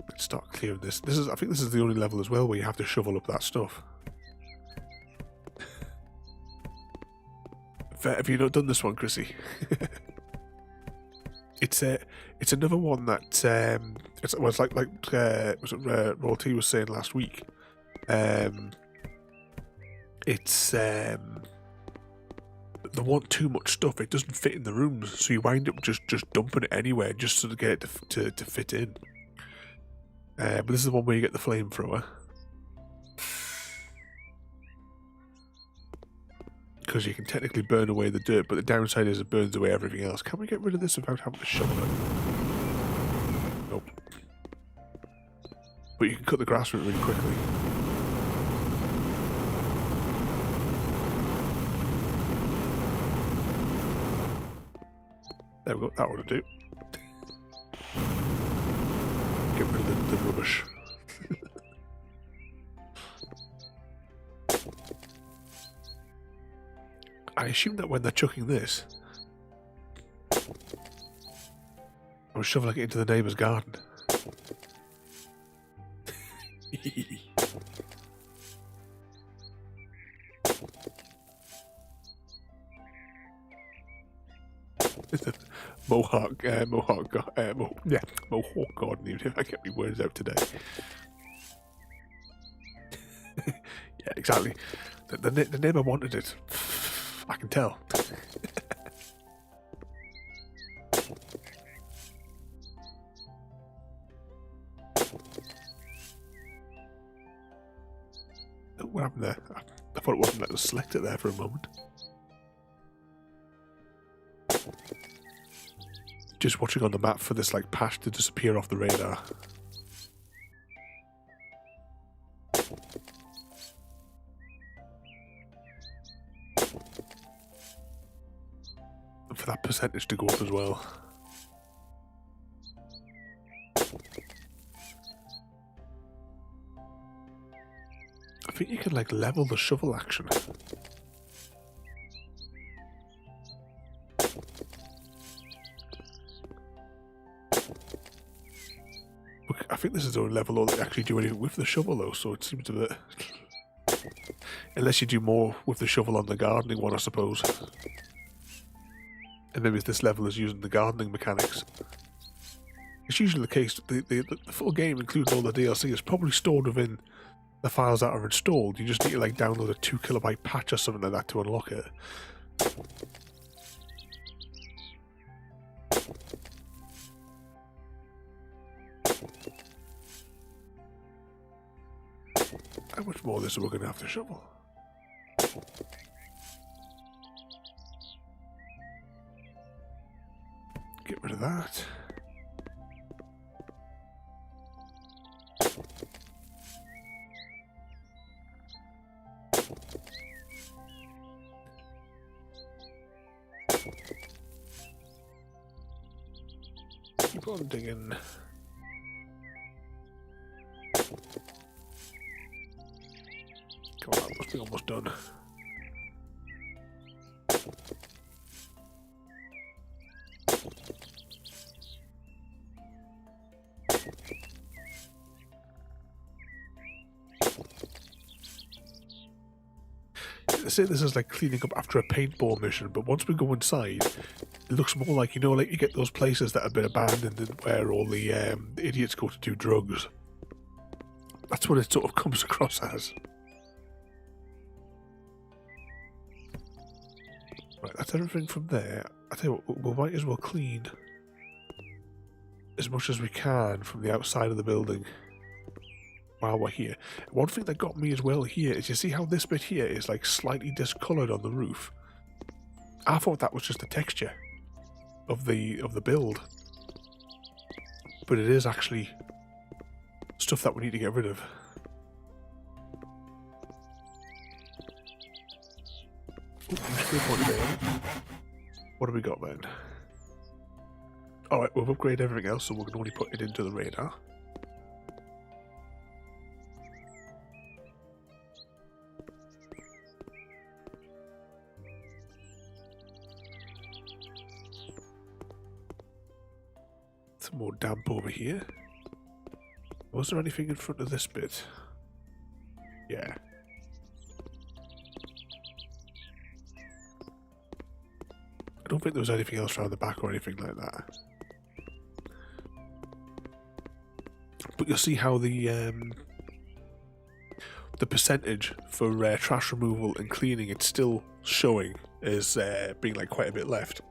Let's start clearing this. I think this is the only level as well where you have to shovel up that stuff. Have you not done this one, Chrissy? It's another one that it's like was it Roll T was saying last week. It's they want too much stuff. It doesn't fit in the rooms, so you wind up just dumping it anywhere just to get it to fit in. But this is the one where you get the flamethrower, because you can technically burn away the dirt, but the downside is it burns away everything else. Can we get rid of this without having to shovel it? Nope. But you can cut the grass root really quickly. There we go, that ought to do. Get rid of the rubbish. I assume that when they're chucking this, I was shoveling it into the neighbour's garden. Mohawk garden, even if I get my words out today. Yeah, exactly. The neighbour wanted it. I can tell. What happened there? I thought it wasn't letting us select it there for a moment. Just watching on the map for this patch to disappear off the radar. And for that percentage to go up as well. I think you can level the shovel action. I think this is the only level that actually do anything with the shovel though, so it seems a bit... Unless you do more with the shovel on the gardening one, I suppose. And maybe this level is using the gardening mechanics. It's usually the case. The full game, including all the DLC, is probably stored within the files that are installed. You just need to download a 2 kilobyte patch or something like that to unlock it. How much more of this are we going to have to shovel? Get rid of that. Keep on digging. Come on, that must be almost done. They say this is like cleaning up after a paintball mission, but once we go inside, it looks more like, you know, like you get those places that have been abandoned and where all the idiots go to do drugs. That's what it sort of comes across as. Right, that's everything from there. I tell you what, we might as well clean as much as we can from the outside of the building while we're here. One thing that got me as well here is, you see how this bit here is like slightly discoloured on the roof? I thought that was just the texture of the build, but it is actually stuff that we need to get rid of. What have we got then? Alright, we've upgraded everything else, so we can only put it into the radar. Some more damp over here. Was there anything in front of this bit? Yeah. I don't think there was anything else around the back or anything like that. But you'll see how the percentage for trash removal and cleaning, it's still showing as being like quite a bit left.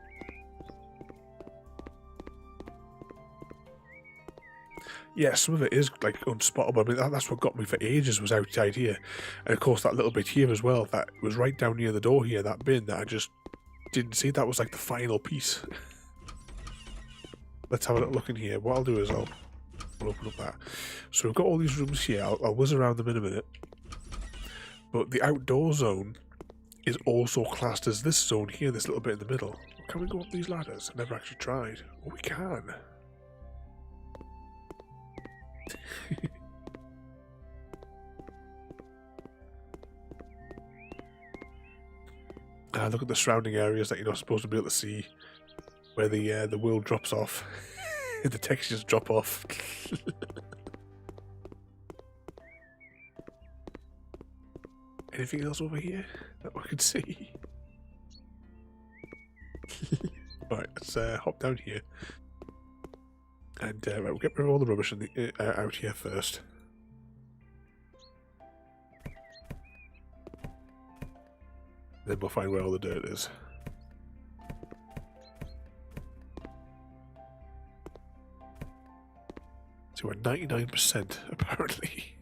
Yeah, some of it is like unspottable. I mean, that's what got me for ages, was outside here. And of course that little bit here as well, that was right down near the door here, that bin that I just didn't see. That was like the final piece. Let's have a little look in here. What I'll do is I'll open up that. So we've got all these rooms here. I'll whiz around them in a minute. But the outdoor zone is also classed as this zone here, this little bit in the middle. Can we go up these ladders? I've never actually tried. Oh, we can. Look at the surrounding areas that you're not supposed to be able to see, where the world drops off. The textures drop off. Anything else over here that we can see? Right, let's hop down here. And right, we'll get rid of all the rubbish in the, out here first. Then we'll find where all the dirt is. So we're 99% apparently.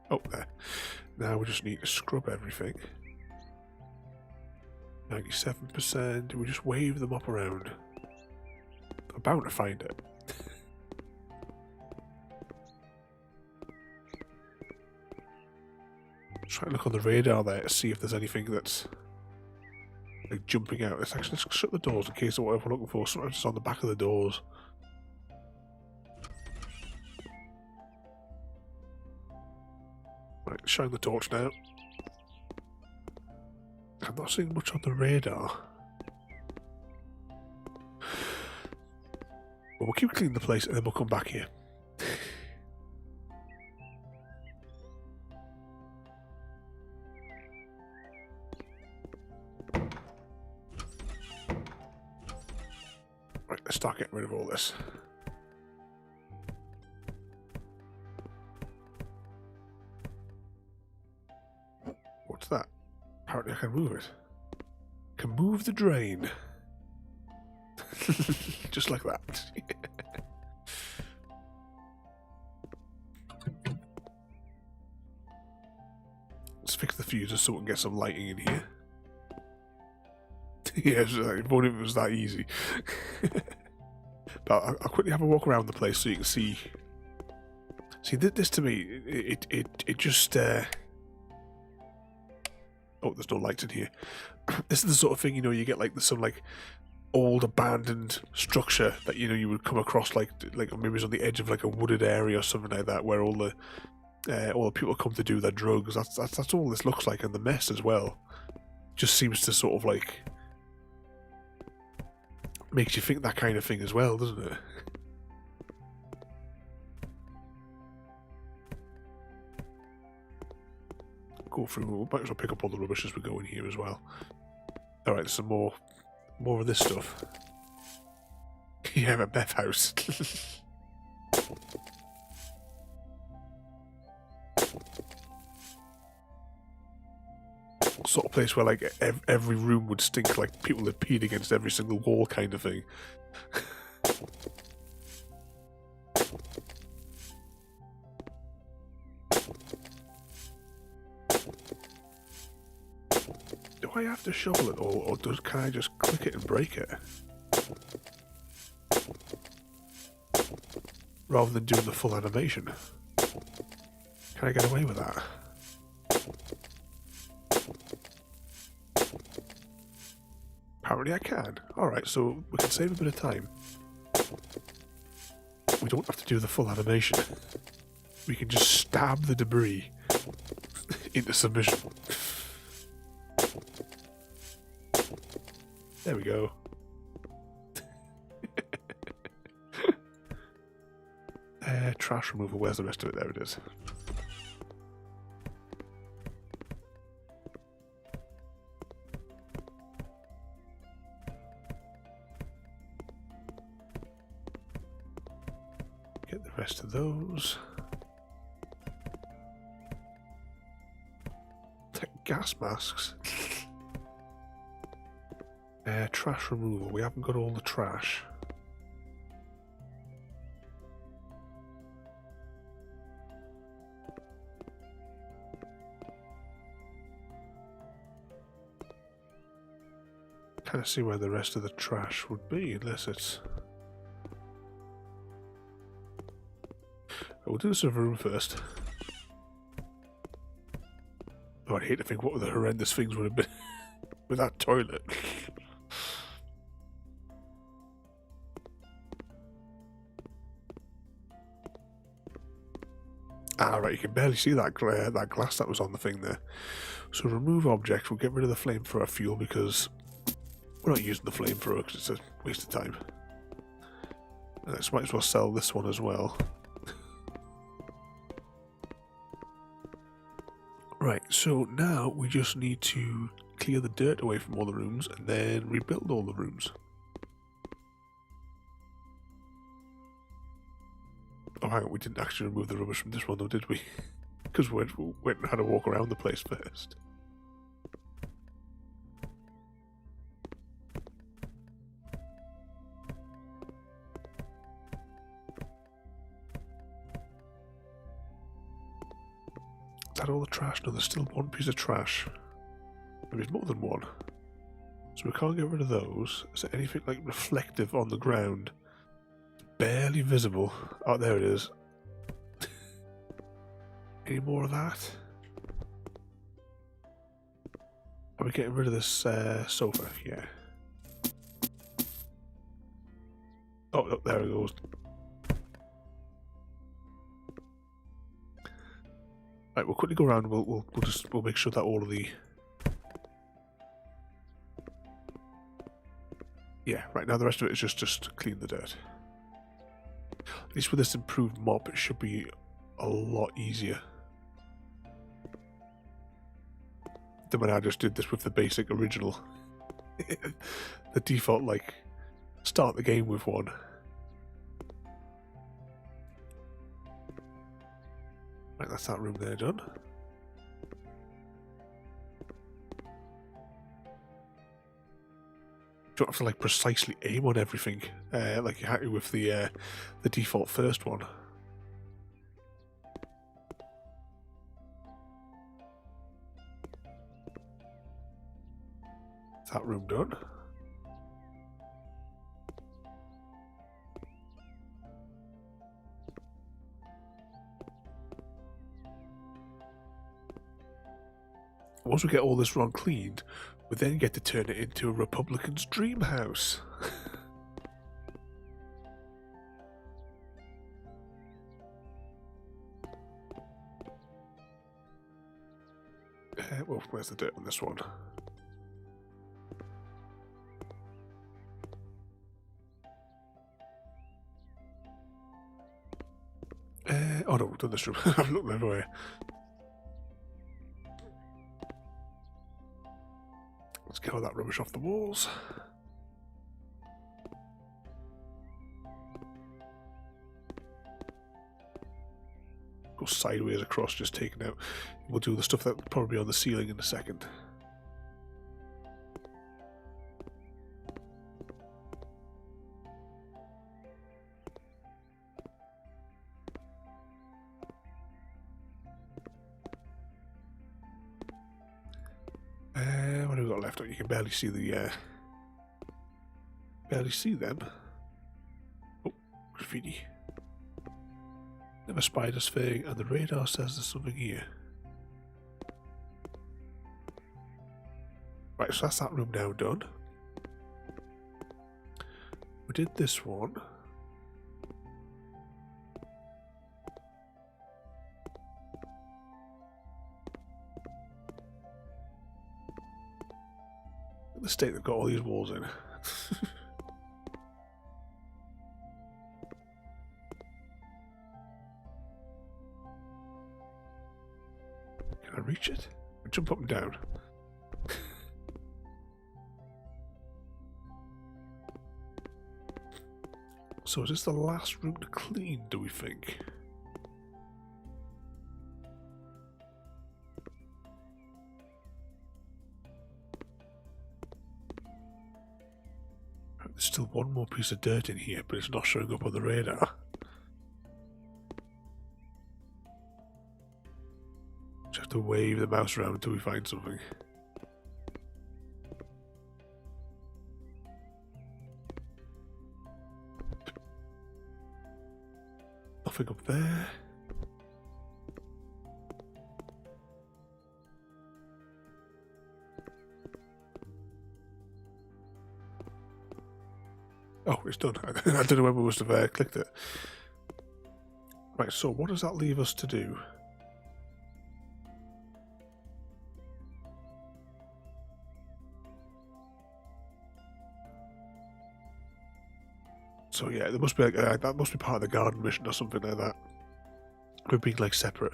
Oh, there. Now we just need to scrub everything. 97%. We just wave them up around. I'm bound to find it. Try and look on the radar there to see if there's anything that's like jumping out. Let's actually shut the doors in case of whatever we're looking for. Sometimes it's on the back of the doors. Right, shine the torch now. I'm not seeing much on the radar. Well, we'll keep cleaning the place and then we'll come back here. Right, let's start getting rid of all this. What's that? Apparently I can move it. I can move the drain. Just like that. Let's fix the fuses so we can get some lighting in here. Yeah, it won't even was that easy. But I'll quickly have a walk around the place so you can see. See, this to me, it just. Oh, there's no lights in here. This is the sort of thing, you know, you get like some like old abandoned structure that, you know, you would come across like maybe it's on the edge of like a wooded area or something like that, where all the people come to do their drugs. That's all this looks like, and the mess as well just seems to sort of like makes you think that kind of thing as well, doesn't it? Go through. We might as well pick up all the rubbish as we go in here as well. All right, there's some more of this stuff. Yeah, a Beth house. Sort of place where like every room would stink like people had peed against every single wall, kind of thing. Do I have to shovel it all, or can I just click it and break it? Rather than doing the full animation. Can I get away with that? Apparently I can. Alright, so we can save a bit of time. We don't have to do the full animation. We can just stab the debris into submission. There we go. Trash removal, where's the rest of it? There it is. Get the rest of those. Gas masks. Trash removal. We haven't got all the trash. Kind of see where the rest of the trash would be, unless it's... We'll do the server room first. Oh, I'd hate to think what the horrendous things would have been with that toilet. Ah, right, you can barely see that glass that was on the thing there. So remove objects, we'll get rid of the flamethrower fuel because we're not using the flamethrower because it's a waste of time. And I might as well sell this one as well. Right, so now we just need to clear the dirt away from all the rooms and then rebuild all the rooms. Oh, hang on, we didn't actually remove the rubbish from this one though, did we? Because we went and had a walk around the place first. Is that all the trash? No, there's still one piece of trash. There's more than one. So we can't get rid of those. Is there anything like reflective on the ground? Barely visible. Oh, there it is. Any more of that? Are we getting rid of this sofa? Yeah. Oh, look, there it goes. Right, we'll quickly go around. We'll make sure that all of the... Yeah, right now the rest of it is just clean the dirt. At least with this improved mop, it should be a lot easier than when I just did this with the basic original. The default, like, start the game with one. Right, that's that room there done. You don't have to like precisely aim on everything, like you're happy with the default first one. Is that room done? once we get all this run cleaned, we then get to turn it into a Republican's dream house. Well, where's the dirt on this one? Oh no, we've done this room. I've looked everywhere. Let's get all that rubbish off the walls. Go sideways across, just taking out. We'll do the stuff that'll probably be on the ceiling in a second. What have we got left? Oh, you can barely see the barely see them. Oh, graffiti. Never spied us thing, and the radar says there's something here. Right, so that's that room now done. We did this one. The state they've got all these walls in. Can I reach it? I jump up and down. So is this the last room to clean, do we think? There's still one more piece of dirt in here, but it's not showing up on the radar. Just have to wave the mouse around until we find something. Nothing up there. Oh, it's done. I don't know when we must have clicked it. Right, so what does that leave us to do? So yeah, there must be like, that must be part of the garden mission or something like that. We're being like separate.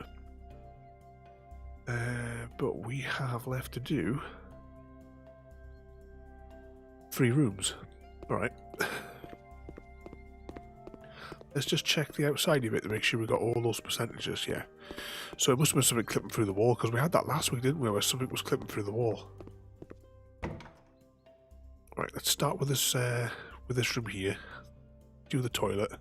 But we have left to do 3 rooms. Alright. Let's just check the outside of it to make sure we got all those percentages, yeah. So it must have been something clipping through the wall, because we had that last week, didn't we, where something was clipping through the wall. Right, let's start with this room here. Do the toilet.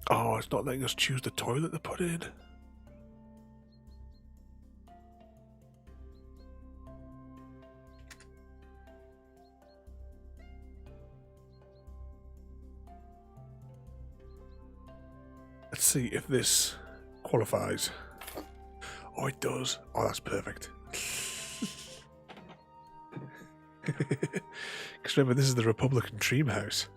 Oh, it's not letting us choose the toilet to put in. Let's see if this qualifies. Oh, it does. Oh, that's perfect. Because remember, this is the Republican dream house.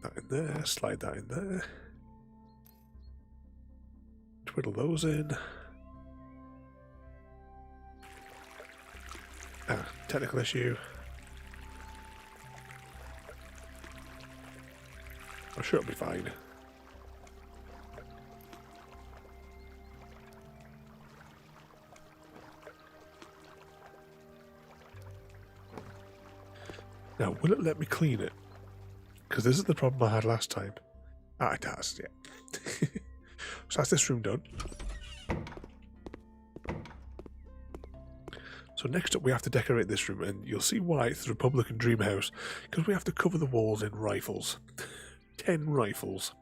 That in there, slide that in there. Twiddle those in. Ah, technical issue. I'm sure it'll be fine. Now, will it let me clean it? Because this is the problem I had last time. Ah, it has, yeah. So that's this room done. So next up we have to decorate this room, and you'll see why it's the Republican dream house, because we have to cover the walls in rifles. 10 rifles.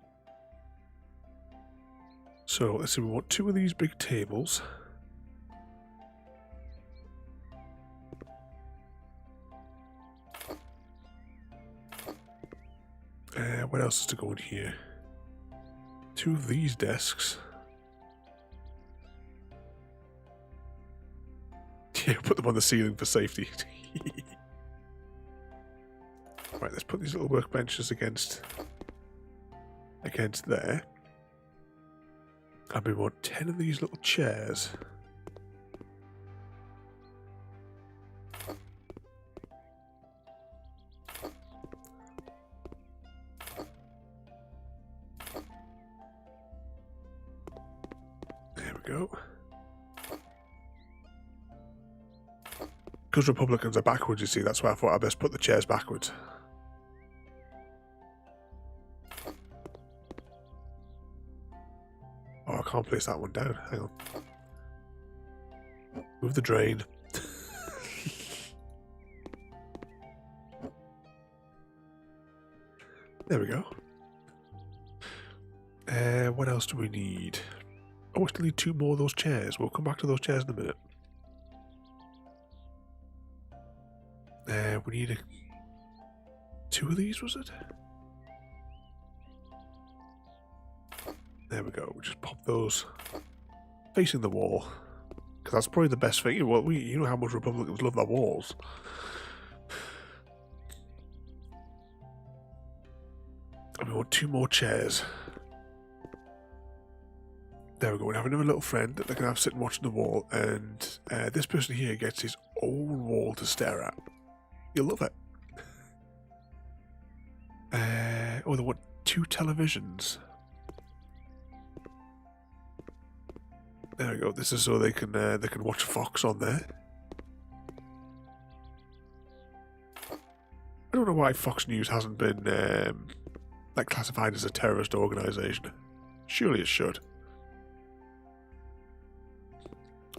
So let's see, we want 2 of these big tables. What else is to go in here? 2 of these desks. Yeah, put them on the ceiling for safety. Right, let's put these little workbenches against there. And we want 10 of these little chairs. There we go. Because Republicans are backwards, you see, that's why I thought I'd best put the chairs backwards. Oh, I can't place that one down. Hang on. Move the drain. There we go. What else do we need? Oh, we still need 2 more of those chairs. We'll come back to those chairs in a minute. We need 2 of these, was it? There we go. We just pop those facing the wall, because that's probably the best thing. Well, you know how much Republicans love their walls. And we want 2 more chairs. There we go. We have another little friend that they can have sitting watching the wall, and this person here gets his own wall to stare at. You'll love it. Oh, they want 2 televisions. There we go. This is so they can watch Fox on there. I don't know why Fox News hasn't been like classified as a terrorist organisation. Surely it should.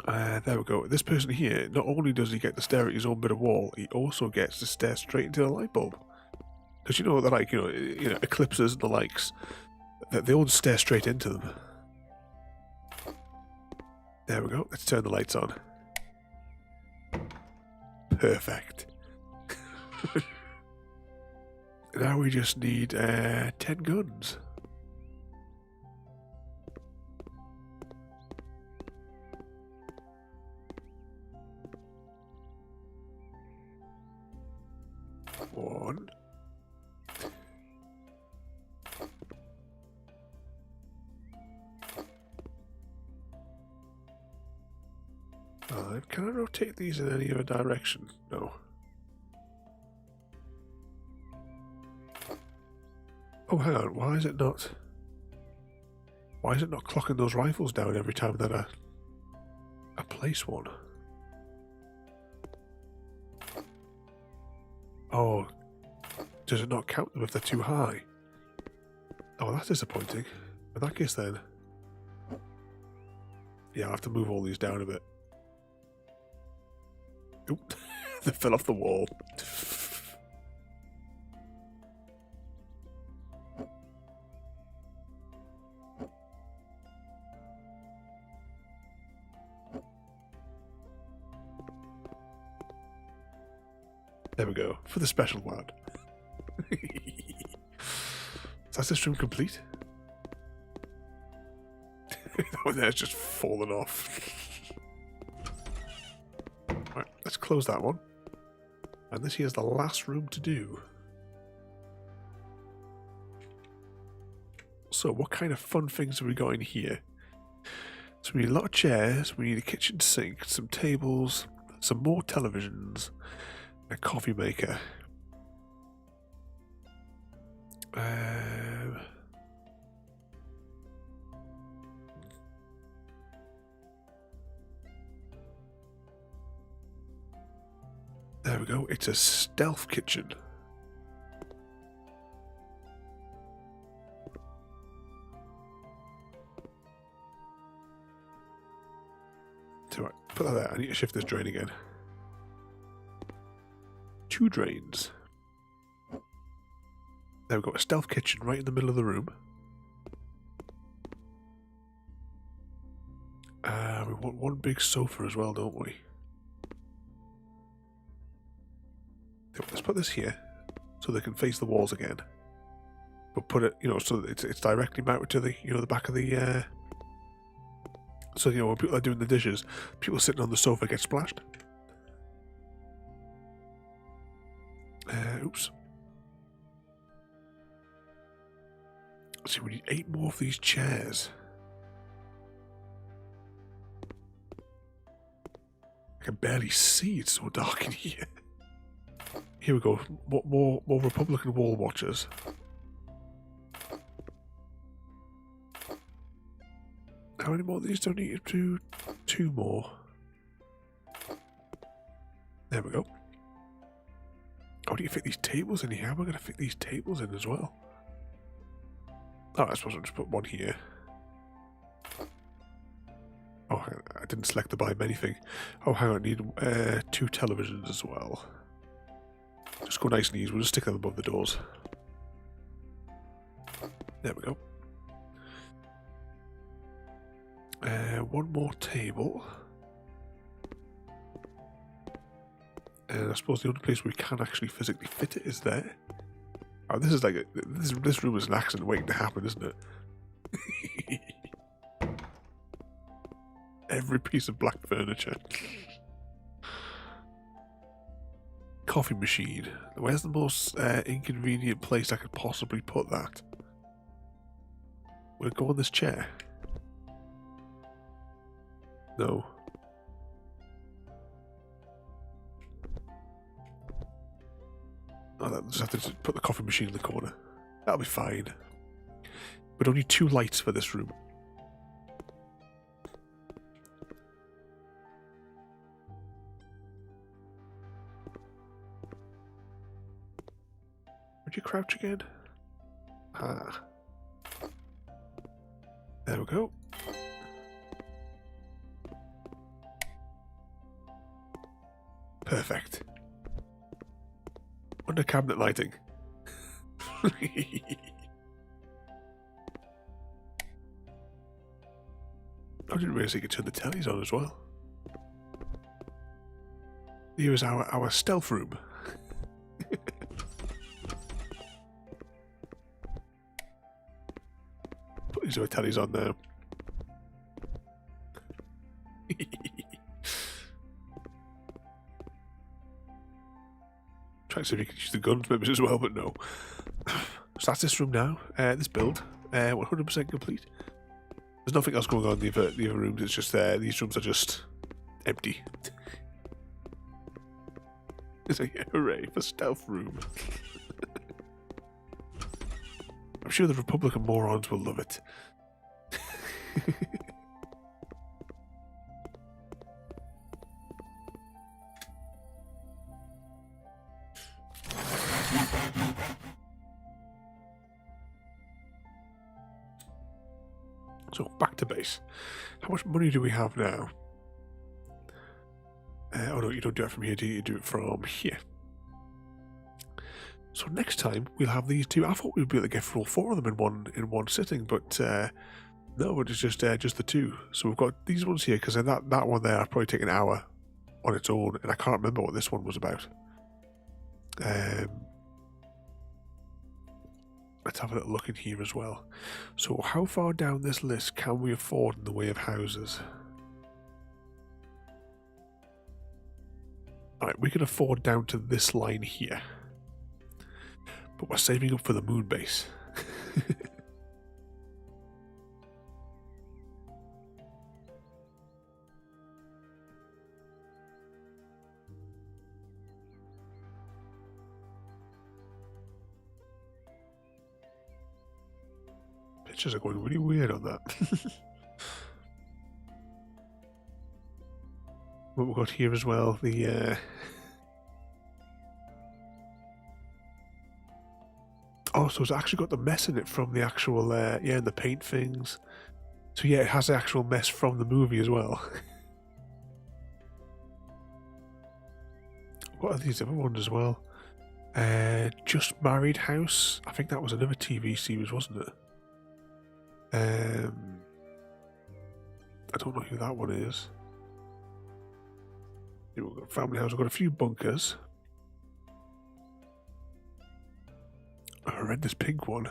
There we go. This person here, not only does he get to stare at his own bit of wall, he also gets to stare straight into the light bulb. Because you know they're like, you know, eclipses and the likes. They all just stare straight into them. There we go. Let's turn the lights on. Perfect. Now we just need 10 guns. One. Can I rotate these in any other direction? No. Oh, hang on. Why is it not clocking those rifles down every time that I place one? Oh, does it not count them if they're too high? Oh, that's disappointing. In that case then, yeah, I'll have to move all these down a bit. Oop, they fell off the wall. There we go, for the special one. So that's this room complete? That one there's just fallen off. Right, let's close that one. And this here's the last room to do. So what kind of fun things have we got in here? So we need a lot of chairs, we need a kitchen sink, some tables, some more televisions, a coffee maker. There we go, it's a stealth kitchen. So right, put that there, I need to shift this drain again. 2 drains. There we go, a stealth kitchen right in the middle of the room. We want one big sofa as well, don't we? Let's put this here, so they can face the walls again. but put it, so that it's directly mounted to the, the back of the. So when people are doing the dishes, people sitting on the sofa get splashed. Oops. Let's see, we need 8 more of these chairs. I can barely see, it's so dark in here. Here we go, more Republican wall watchers. How many more of these do I need to do? 2 more. There we go. How do you fit these tables in here? How am I going to fit these tables in as well? Oh, I suppose I'll just put one here. Oh, I didn't select the buy many thing. Oh, hang on, I need 2 televisions as well. Just go nice and easy, we'll just stick them above the doors. There we go. 1 more table. And I suppose the only place we can actually physically fit it is there. Oh, this is like this room is an accident waiting to happen, isn't it? Every piece of black furniture. Coffee machine. Where's the most inconvenient place I could possibly put that? Will it go on this chair? No. I'll just have to put the coffee machine in the corner. That'll be fine. But only 2 lights for this room. Would you crouch again? Ah. There we go. Perfect. Under cabinet lighting. I didn't realise you could turn the tellies on as well. Here is our stealth room. Put these tellies on now. Trying to see if you can use the guns maybe as well, but no. So that's this room now. This build, 100% complete. There's nothing else going on in the other rooms. It's just these rooms are just empty. It's like, hooray for stealth room. I'm sure the Republican morons will love it. So back to base. How much money do we have now? Oh no, you don't do it from here, do you? You do it from here. So next time we'll have these 2. I thought we'd be able to get through all 4 of them in one sitting, but no, it's just the 2. So we've got these ones here because that one there I'll probably take an hour on its own, and I can't remember what this one was about. Let's have a little look in here as well. So how far down this list can we afford in the way of houses? Alright, we can afford down to this line here. But we're saving up for the moon base. Pictures are going really weird on that. What we've got here as well, the oh, so it's actually got the mess in it from the actual yeah, the paint things. So yeah, it has the actual mess from the movie as well. What are these other ones as well? Just Married House. I think that was another TV series, wasn't it? I don't know who that one is. Here we've got Family House. We've got a few bunkers. A horrendous pink one.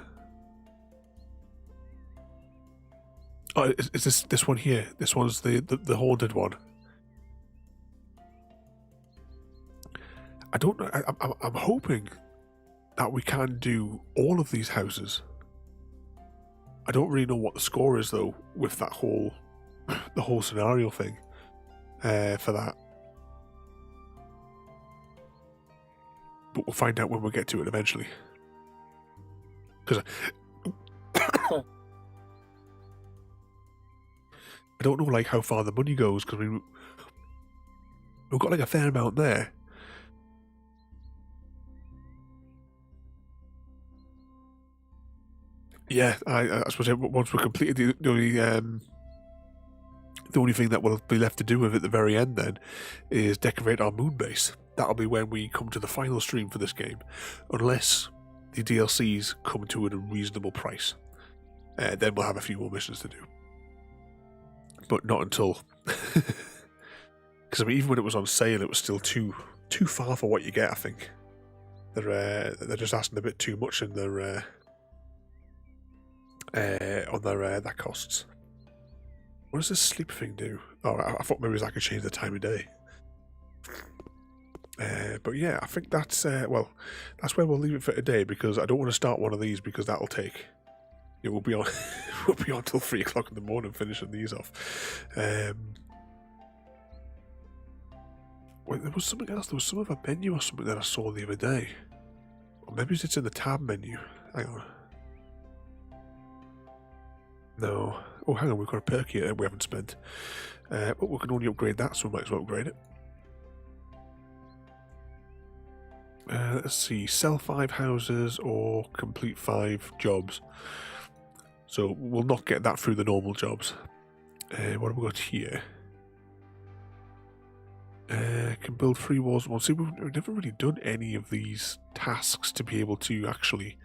Oh, is this one here? This one's the haunted one. I don't know. I'm hoping that we can do all of these houses. I don't really know what the score is though with that whole the whole scenario thing for that. But we'll find out when we get to it eventually. Because I don't know like how far the money goes, because we've got like a fair amount there. Yeah, I suppose once we're completed, the only thing that will be left to do with it at the very end then is decorate our moon base. That'll be when we come to the final stream for this game, unless the DLCs come to at a reasonable price. Then we'll have a few more missions to do, but not until. Because I mean, even when it was on sale, it was still too far for what you get. I think they're just asking a bit too much in their on their costs. What does this sleep thing do? Oh, I thought maybe I could change the time of day. But yeah, I think that's well, that's where we'll leave it for today, because I don't want to start one of these because that'll take. It will be on. We'll be on till 3 o'clock in the morning finishing these off. Wait, there was something else. There was some other menu or something that I saw the other day. Or maybe it's in the tab menu. Hang on. No. Oh, hang on. We've got a perk here we haven't spent. But we can only upgrade that, so we might as well upgrade it. Let's see. Sell 5 houses or complete 5 jobs. So we'll not get that through the normal jobs. What have we got here? Can build 3 walls. Well, see, we've never really done any of these tasks to be able to actually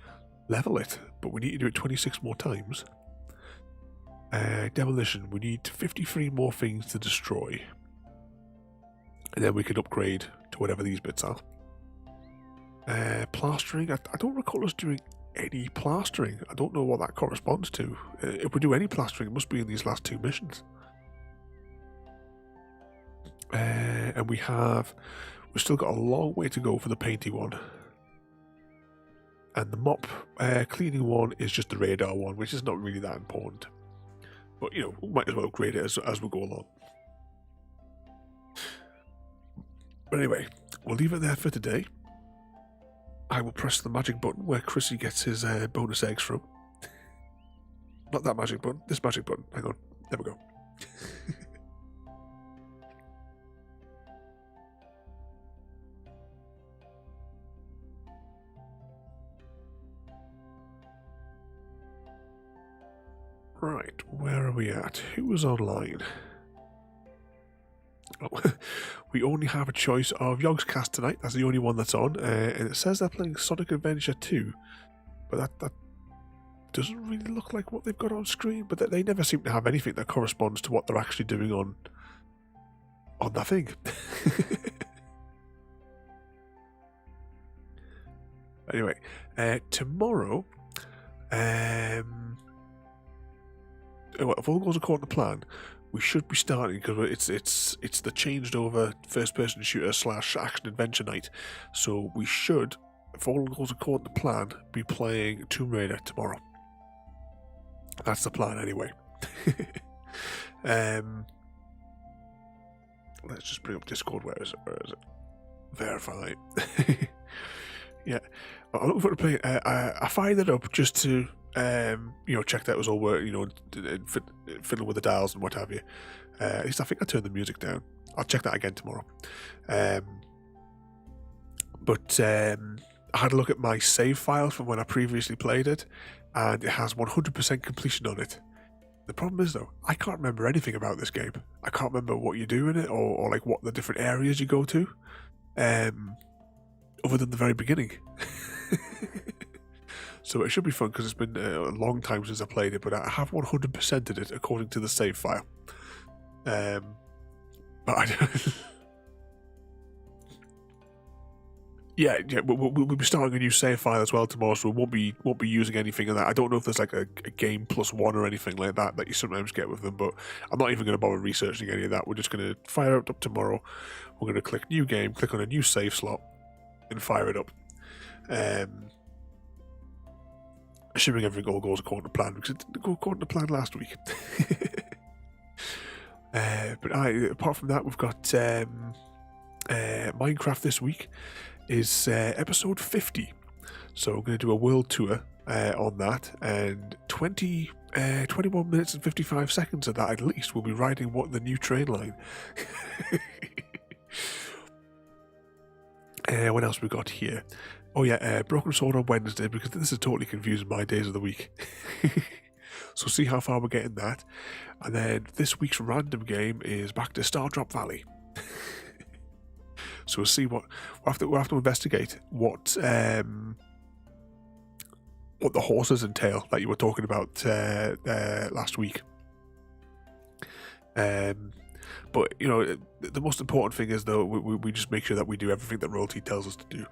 level it, but we need to do it 26 more times. Demolition, we need 53 more things to destroy, and then we can upgrade to whatever these bits are. Plastering, I don't recall us doing any plastering. I don't know what that corresponds to. If we do any plastering, it must be in these last 2 missions. And we've still got a long way to go for the painty one. And the mop cleaning one is just the radar one, which is not really that important. But, you know, we might as well upgrade it as we go along. But anyway, we'll leave it there for today. I will press the magic button where Chrissy gets his bonus eggs from. Not that magic button, this magic button. Hang on, there we go. Right, where are we at? Who is online? Oh, we only have a choice of Yogscast tonight. That's the only one that's on, and it says they're playing Sonic Adventure 2, but that doesn't really look like what they've got on screen. But they never seem to have anything that corresponds to what they're actually doing on that thing. Anyway, tomorrow, well, if all goes according to plan, we should be starting, because it's the changed over first person shooter / action adventure night. So we should, if all goes according to plan, be playing Tomb Raider tomorrow. That's the plan anyway. Let's just bring up Discord. Where is it? Verify. Yeah, I'm looking forward to playing. I fired it up just to check that it was all work, fiddle with the dials and what have you. At least I think I turned the music down. I'll check that again tomorrow. But I had a look at my save files from when I previously played it, and it has 100% completion on it. The problem is, though, I can't remember anything about this game. I can't remember what you do in it, or like what the different areas you go to, other than the very beginning. So it should be fun, because it's been a long time since I played it, but I have 100%ed it according to the save file. But I don't... Yeah, we'll be starting a new save file as well tomorrow, so we won't be using anything of that. I don't know if there's like a game +1 or anything like that you sometimes get with them, but I'm not even going to bother researching any of that. We're just going to fire it up tomorrow. We're going to click new game, click on a new save slot, and fire it up. Assuming everything all goes according to plan, because it didn't go according to plan last week. But apart from that, we've got Minecraft this week is episode 50. So we're going to do a world tour on that, and 21 minutes and 55 seconds of that at least we'll be riding the new train line. What else we got here? Oh yeah, Broken Sword on Wednesday, because this is totally confusing my days of the week. So see how far we're getting that. And then this week's random game is back to Stardrop Valley. So we'll see we'll have to investigate what the horses entail that you were talking about last week. But you know, the most important thing is though we just make sure that we do everything that Royalty tells us to do.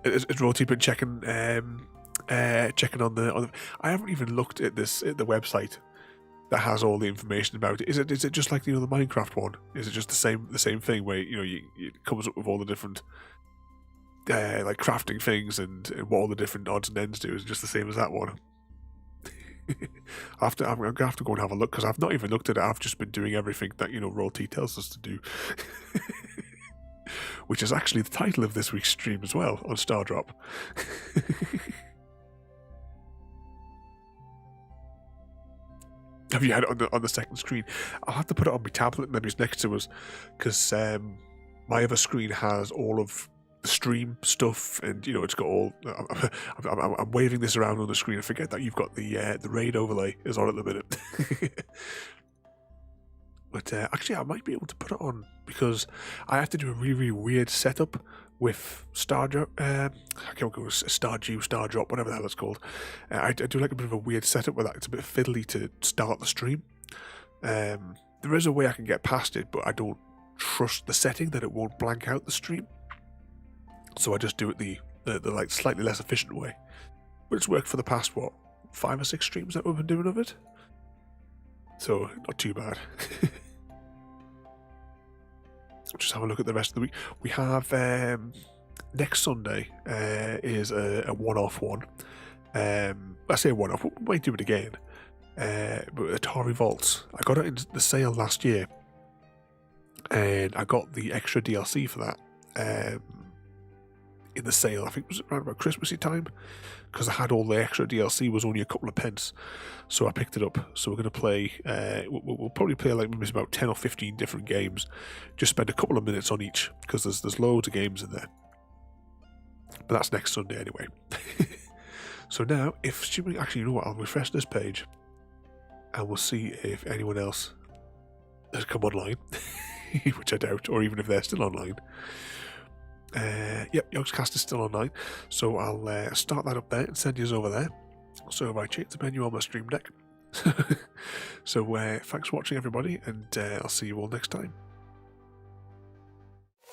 Has Royalty been checking on the? I haven't even looked at the website that has all the information about it. Is it just like the Minecraft one? Is it just the same thing where it comes up with all the different like crafting things and what all the different odds and ends do? Is it just the same as that one? I'm gonna have to go and have a look, because I've not even looked at it. I've just been doing everything that Royalty tells us to do. Which is actually the title of this week's stream as well, on Stardrop. Have you had it on the second screen? I'll have to put it on my tablet, maybe it's next to us, because my other screen has all of the stream stuff, and it's got all. I'm waving this around on the screen. I forget that you've got the raid overlay is on at the minute. But actually, I might be able to put it on, because I have to do a really, really weird setup with Stardrop. I can't remember, Stardrop, whatever the hell it's called. I do like a bit of a weird setup with that. It's a bit fiddly to start the stream. There is a way I can get past it, but I don't trust the setting that it won't blank out the stream. So I just do it the like slightly less efficient way. But it's worked for the past 5 or 6 streams that we've been doing of it. So not too bad. Just have a look at the rest of the week. We have next Sunday is a one-off one. I say one-off, we might do it again. But Atari Vaults. I got it in the sale last year, and I got the extra DLC for that in the sale. I think it was around about Christmassy time, because I had all the extra DLC was only a couple of pence, so I picked it up. So we're going to play, we'll probably play like maybe about 10 or 15 different games, just spend a couple of minutes on each, because there's loads of games in there. But that's next Sunday anyway. So now, actually, you know what, I'll refresh this page, and we'll see if anyone else has come online, which I doubt, or even if they're still online. Yep, Yogscast is still online, so I'll start that up there and send you over there. So if I change the menu on my stream deck. So thanks for watching, everybody, and I'll see you all next time.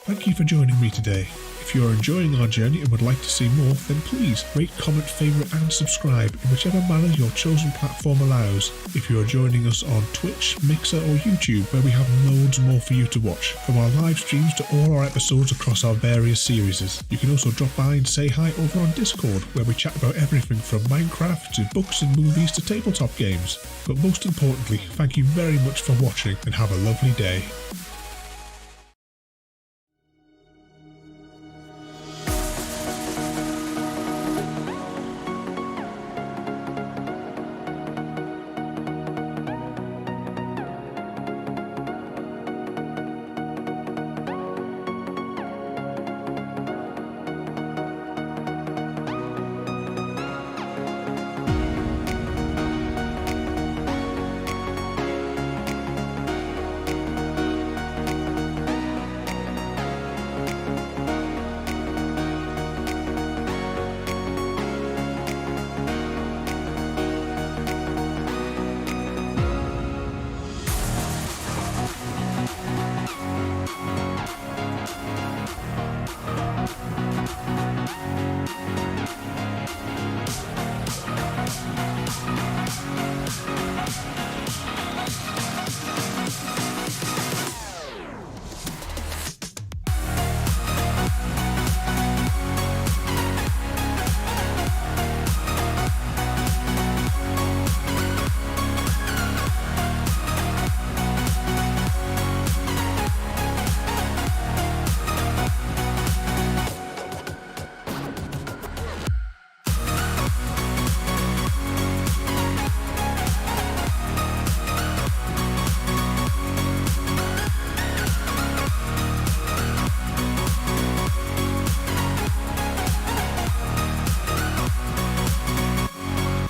Thank you for joining me today. If you are enjoying our journey and would like to see more, then please rate, comment, favourite and subscribe in whichever manner your chosen platform allows. If you are joining us on Twitch, Mixer or YouTube, where we have loads more for you to watch, from our live streams to all our episodes across our various series. You can also drop by and say hi over on Discord, where we chat about everything from Minecraft to books and movies to tabletop games. But most importantly, thank you very much for watching, and have a lovely day.